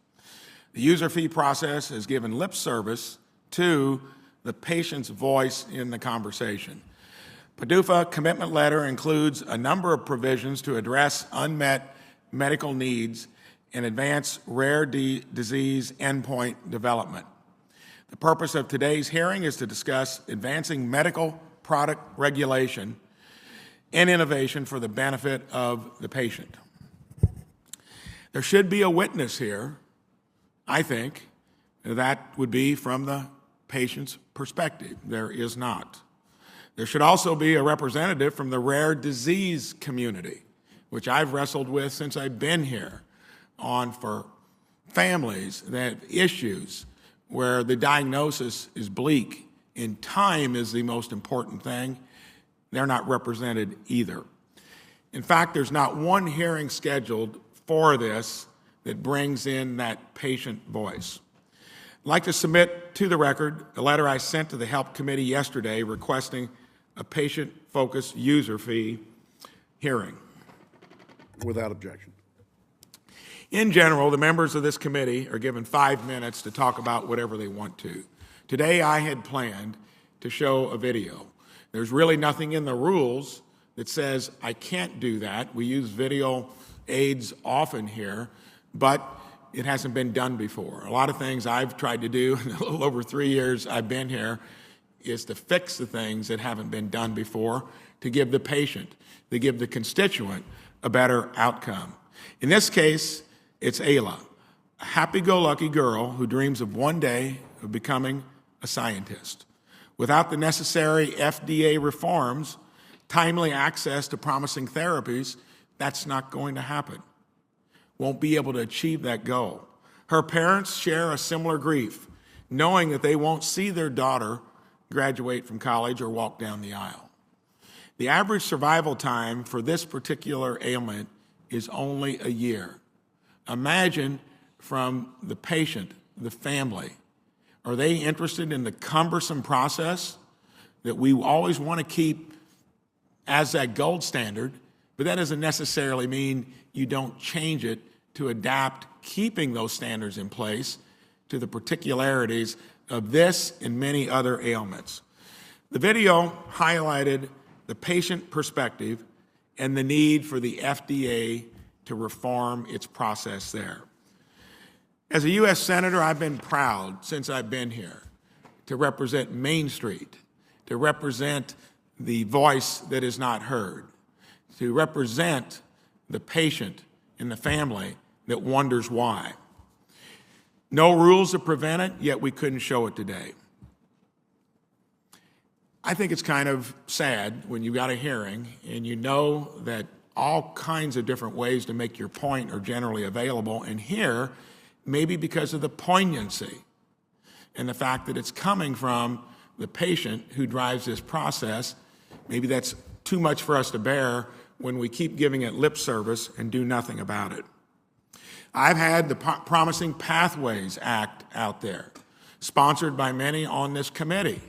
The user fee process has given lip service to the patient's voice in the conversation. PDUFA commitment letter includes a number of provisions to address unmet medical needs and advance rare disease endpoint development. The purpose of today's hearing is to discuss advancing medical product regulation and innovation for the benefit of the patient. There should be a witness here, I think, that would be from the patient's perspective. There is not. There should also be a representative from the rare disease community, which I've wrestled with since I've been here, on for families that have issues where the diagnosis is bleak and time is the most important thing. They're not represented either. In fact, there's not one hearing scheduled for this that brings in that patient voice. I'd like to submit to the record a letter I sent to the Health Committee yesterday requesting a patient-focused user fee hearing. Without objection. In general, the members of this committee are given 5 minutes to talk about whatever they want to. Today, I had planned to show a video. There's really nothing in the rules that says I can't do that. We use video aids often here, but it hasn't been done before. A lot of things I've tried to do in a little over 3 years I've been here is to fix the things that haven't been done before, to give the patient, to give the constituent a better outcome. In this case, it's Ayla, a happy-go-lucky girl who dreams of one day of becoming a scientist. Without the necessary FDA reforms, timely access to promising therapies, that's not going to happen. Won't be able to achieve that goal. Her parents share a similar grief, knowing that they won't see their daughter graduate from college or walk down the aisle. The average survival time for this particular ailment is only a year. Imagine from the patient, the family. Are they interested in the cumbersome process that we always want to keep as that gold standard, but that doesn't necessarily mean you don't change it to adapt keeping those standards in place to the particularities of this and many other ailments. The video highlighted the patient perspective and the need for the FDA to reform its process there. As a U.S. Senator, I've been proud since I've been here to represent Main Street, to represent the voice that is not heard, to represent the patient and the family that wonders why. No rules to prevent it, yet we couldn't show it today. I think it's kind of sad when you got a hearing and you know that all kinds of different ways to make your point are generally available, and here, maybe because of the poignancy and the fact that it's coming from the patient who drives this process, maybe that's too much for us to bear when we keep giving it lip service and do nothing about it. I've had the Promising Pathways Act out there, sponsored by many on this committee,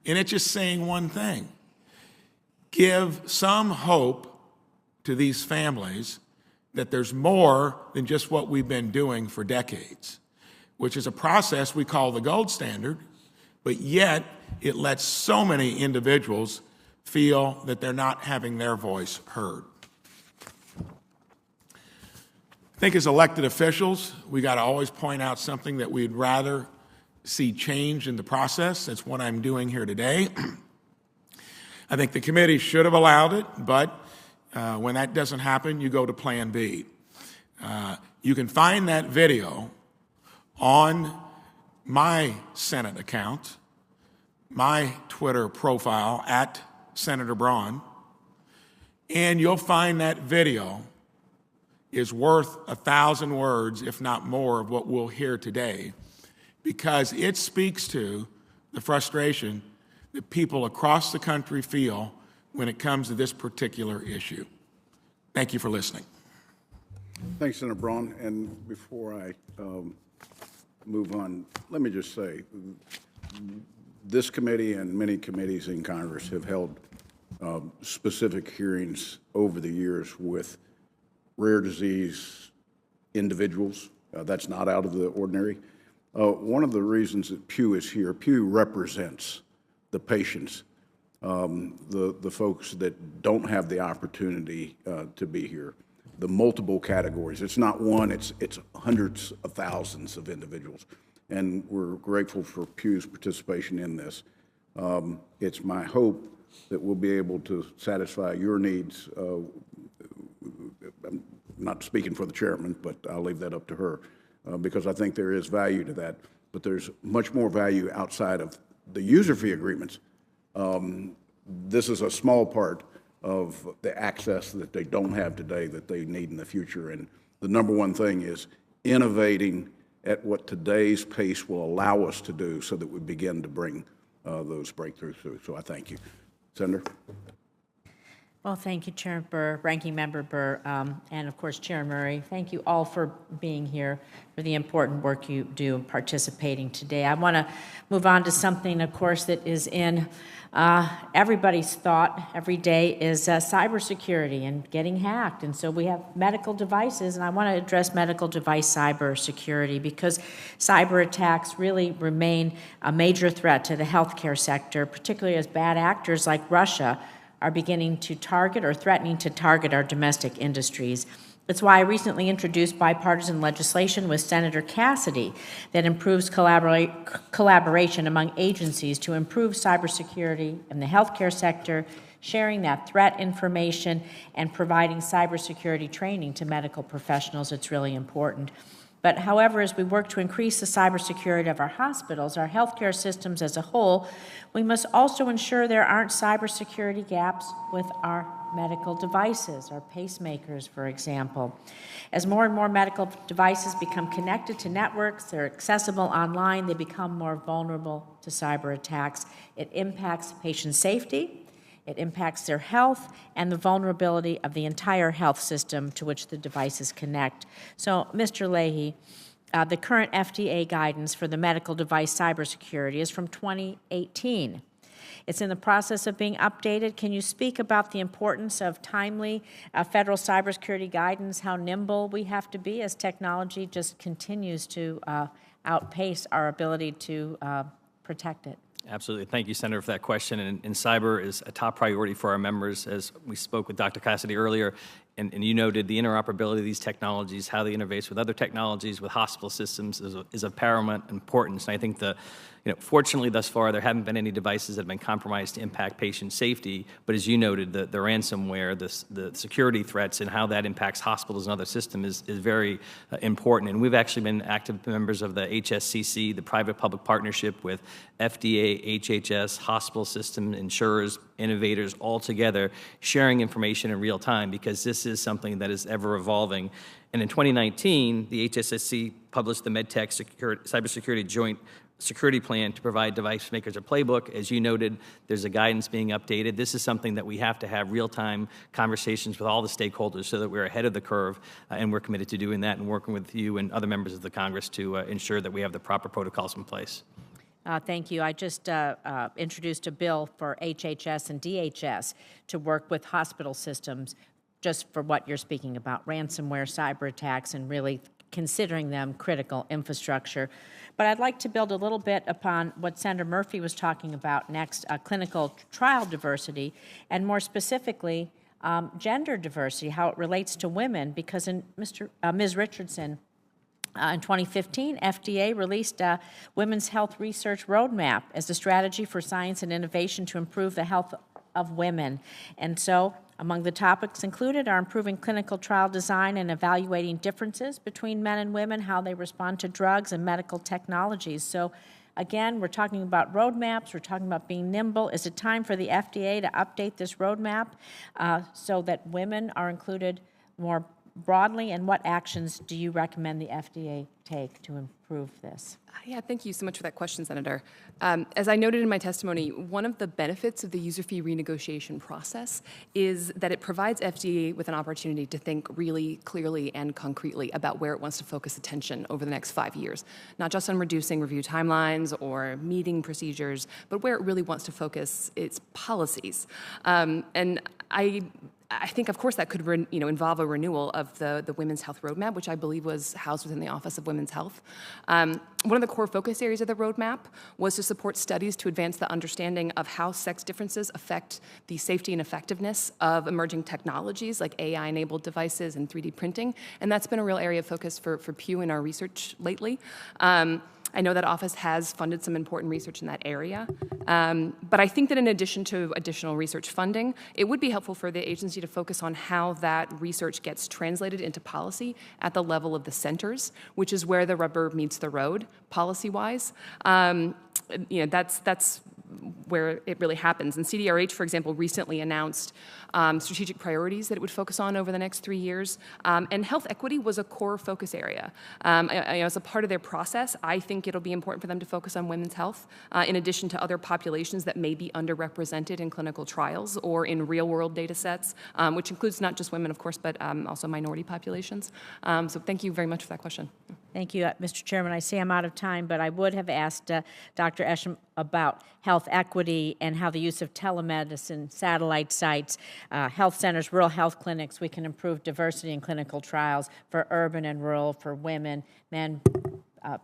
and it's just saying one thing: give some hope to these families that there's more than just what we've been doing for decades, which is a process we call the gold standard, but yet it lets so many individuals feel that they're not having their voice heard. I think as elected officials, we got to always point out something that we'd rather see change in the process. That's what I'm doing here today. I think the committee should have allowed it, but when that doesn't happen, you go to Plan B. You can find that video on my Senate account, my Twitter profile at Senator Braun, and you'll find that video is worth 1,000 words, if not more, of what we'll hear today, because it speaks to the frustration that people across the country feel when it comes to this particular issue. Thank you for listening. Thanks, Senator Braun. And before I move on, let me just say, this committee and many committees in Congress have held specific hearings over the years with rare disease individuals. That's not out of the ordinary. One of the reasons that Pew is here, Pew represents the patients, the folks that don't have the opportunity to be here, the multiple categories. It's not one, it's hundreds of thousands of individuals. And we're grateful for Pew's participation in this. It's my hope that we'll be able to satisfy your needs. I'm not speaking for the chairman, but I'll leave that up to her, because I think there is value to that. But there's much more value outside of the user fee agreements. This is a small part of the access that they don't have today that they need in the future. And the number one thing is innovating at what today's pace will allow us to do so that we begin to bring those breakthroughs through. So I thank you. Senator? Well, thank you, Chair Burr, Ranking Member Burr, and of course, Chair Murray. Thank you all for being here, for the important work you do and participating today. I want to move on to something, of course, that is in everybody's thought every day is cybersecurity and getting hacked. And so we have medical devices, and I want to address medical device cybersecurity because cyber attacks really remain a major threat to the healthcare sector, particularly as bad actors like Russia are beginning to target or threatening to target our domestic industries. That's why I recently introduced bipartisan legislation with Senator Cassidy that improves collaboration among agencies to improve cybersecurity in the healthcare sector, sharing that threat information, and providing cybersecurity training to medical professionals. It's really important. But however, as we work to increase the cybersecurity of our hospitals, our healthcare systems as a whole, we must also ensure there aren't cybersecurity gaps with our medical devices, our pacemakers, for example. As more and more medical devices become connected to networks, they're accessible online, they become more vulnerable to cyber attacks. It impacts patient safety, it impacts their health and the vulnerability of the entire health system to which the devices connect. So, Mr. Leahy, the current FDA guidance for the medical device cybersecurity is from 2018. It's in the process of being updated. Can you speak about the importance of timely federal cybersecurity guidance, how nimble we have to be as technology just continues to outpace our ability to protect it? Absolutely. Thank you, Senator, for that question. And cyber is a top priority for our members. As we spoke with Dr. Cassidy earlier, and you noted the interoperability of these technologies, how they interface with other technologies, with hospital systems is of paramount importance. And I think fortunately thus far, there haven't been any devices that have been compromised to impact patient safety. But as you noted, the ransomware, the security threats, and how that impacts hospitals and other systems is very important. And we've actually been active members of the HSCC, the private-public partnership with FDA, HHS, hospital system, insurers, innovators, all together, sharing information in real time, because this is something that is ever evolving. And in 2019, the HSSC published the MedTech Cybersecurity Joint Security Plan to provide device makers a playbook. As you noted, there's a guidance being updated. This is something that we have to have real-time conversations with all the stakeholders so that we're ahead of the curve, and we're committed to doing that and working with you and other members of the Congress to ensure that we have the proper protocols in place. Thank you. I just introduced a bill for HHS and DHS to work with hospital systems just for what you're speaking about, ransomware, cyber attacks, and really considering them critical infrastructure. But I'd like to build a little bit upon what Senator Murphy was talking about next, clinical trial diversity, and more specifically, gender diversity, how it relates to women, because in Ms. Richardson, in 2015, FDA released a Women's Health Research Roadmap as a strategy for science and innovation to improve the health of women. And so among the topics included are improving clinical trial design and evaluating differences between men and women, how they respond to drugs and medical technologies. So again, we're talking about roadmaps, we're talking about being nimble. Is it time for the FDA to update this roadmap so that women are included more broadly, and what actions do you recommend the FDA take to improve this? Yeah, thank you so much for that question, Senator. As I noted in my testimony, one of the benefits of the user fee renegotiation process is that it provides FDA with an opportunity to think really clearly and concretely about where it wants to focus attention over the next 5 years, not just on reducing review timelines or meeting procedures, but where it really wants to focus its policies. And I think, of course, that could involve a renewal of the Women's Health Roadmap, which I believe was housed within the Office of Women's Health. One of the core focus areas of the roadmap was to support studies to advance the understanding of how sex differences affect the safety and effectiveness of emerging technologies like AI-enabled devices and 3D printing, and that's been a real area of focus for Pew in our research lately. I know that office has funded some important research in that area, but I think that in addition to additional research funding, it would be helpful for the agency to focus on how that research gets translated into policy at the level of the centers, which is where the rubber meets the road, policy-wise. That's where it really happens. And CDRH, for example, recently announced strategic priorities that it would focus on over the next 3 years. And health equity was a core focus area. As a part of their process, I think it'll be important for them to focus on women's health, in addition to other populations that may be underrepresented in clinical trials or in real-world data sets, which includes not just women, of course, but also minority populations. So thank you very much for that question. Thank you, Mr. Chairman. I see I'm out of time, but I would have asked Dr. Esham about health equity and how the use of telemedicine, satellite sites, health centers, rural health clinics, we can improve diversity in clinical trials for urban and rural, for women, men,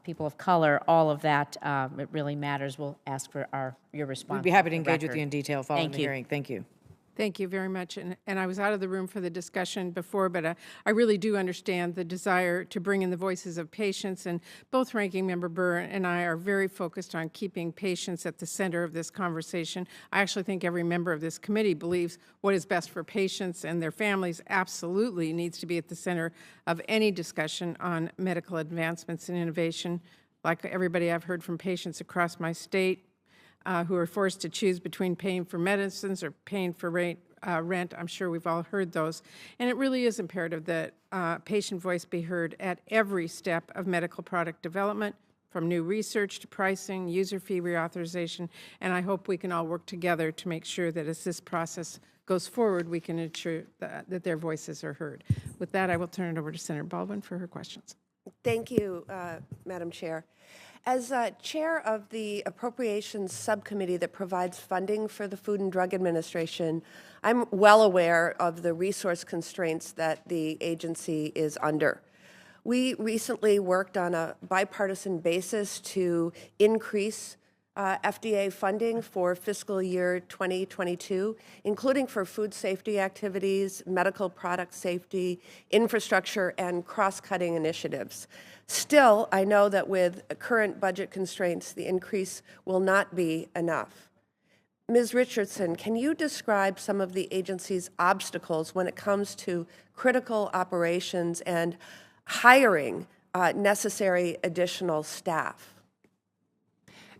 people of color, all of that. It really matters. We'll ask for your response. We'd be happy to engage with you in detail following the hearing. Thank you. Thank you very much. And I was out of the room for the discussion before, but I really do understand the desire to bring in the voices of patients, and both Ranking Member Burr and I are very focused on keeping patients at the center of this conversation. I actually think every member of this committee believes what is best for patients and their families absolutely needs to be at the center of any discussion on medical advancements and innovation. Like everybody I've heard from patients across my state, who are forced to choose between paying for medicines or paying for rent. I'm sure we've all heard those. And it really is imperative that patient voice be heard at every step of medical product development, from new research to pricing, user fee reauthorization, and I hope we can all work together to make sure that as this process goes forward, we can ensure that their voices are heard. With that, I will turn it over to Senator Baldwin for her questions. Thank you, Madam Chair. As chair of the Appropriations Subcommittee that provides funding for the Food and Drug Administration, I'm well aware of the resource constraints that the agency is under. We recently worked on a bipartisan basis to increase FDA funding for fiscal year 2022, including for food safety activities, medical product safety, infrastructure, and cross-cutting initiatives. Still, I know that with current budget constraints, the increase will not be enough. Ms. Richardson, can you describe some of the agency's obstacles when it comes to critical operations and hiring necessary additional staff?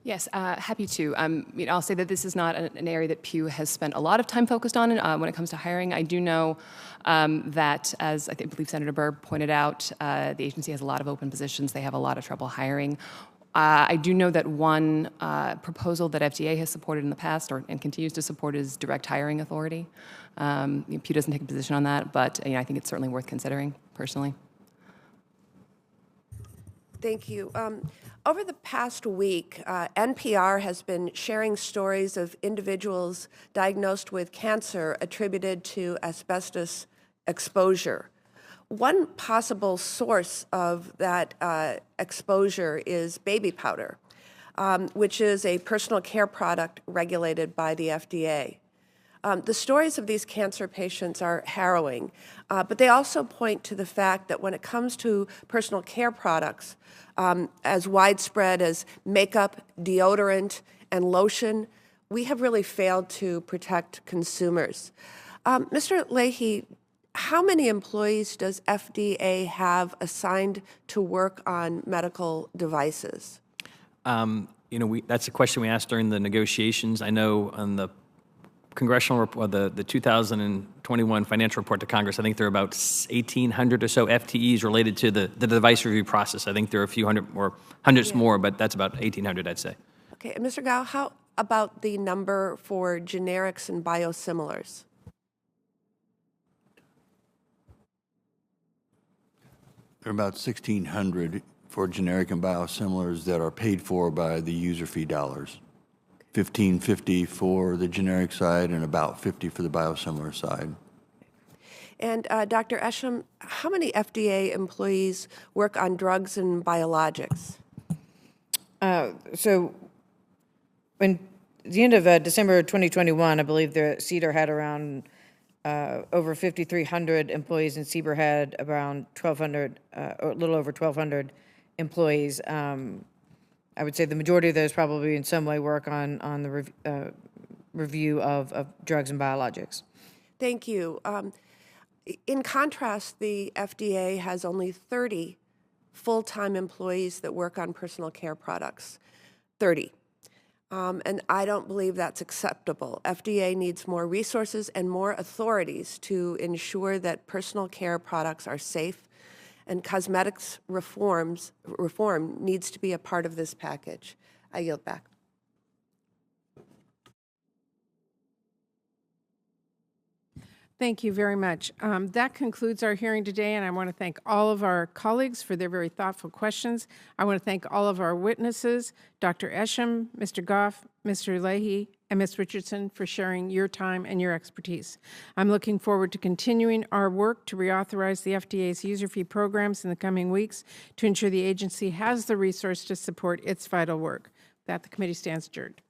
Yes, happy to. I'll say that this is not an area that Pew has spent a lot of time focused on when it comes to hiring. I do know that, as I believe Senator Burr pointed out, the agency has a lot of open positions. They have a lot of trouble hiring. I do know that one proposal that FDA has supported in the past and continues to support is direct hiring authority. Pew doesn't take a position on that, but I think it's certainly worth considering, personally. Thank you. Over the past week, NPR has been sharing stories of individuals diagnosed with cancer attributed to asbestos exposure. One possible source of that exposure is baby powder, which is a personal care product regulated by the FDA. The stories of these cancer patients are harrowing, but they also point to the fact that when it comes to personal care products, as widespread as makeup, deodorant, and lotion, we have really failed to protect consumers. Mr. Leahy, how many employees does FDA have assigned to work on medical devices? That's a question we asked during the negotiations. I know on the congressional report, the 2021 financial report to Congress, I think there are about 1,800 or so FTEs related to the device review process. I think there are a few hundred or hundreds more, but that's about 1,800, I'd say. Okay, and Mr. Gao, how about the number for generics and biosimilars? There are about 1,600 for generic and biosimilars that are paid for by the user fee dollars. 1,550 for the generic side and about 50 for the biosimilar side. And Dr. Esham, how many FDA employees work on drugs and biologics? So, when the end of December 2021, I believe the CDER had around over 5,300 employees, and CBER had around 1,200, or a little over 1,200 employees. I would say the majority of those probably in some way work on the review of drugs and biologics. Thank you. In contrast, the FDA has only 30 full-time employees that work on personal care products. 30. And I don't believe that's acceptable. FDA needs more resources and more authorities to ensure that personal care products are safe, and cosmetics reform needs to be a part of this package. I yield back. Thank you very much. That concludes our hearing today, and I want to thank all of our colleagues for their very thoughtful questions. I want to thank all of our witnesses, Dr. Esham, Mr. Goff, Mr. Leahy, and Ms. Richardson, for sharing your time and your expertise. I'm looking forward to continuing our work to reauthorize the FDA's user fee programs in the coming weeks to ensure the agency has the resource to support its vital work. With that, the committee stands adjourned.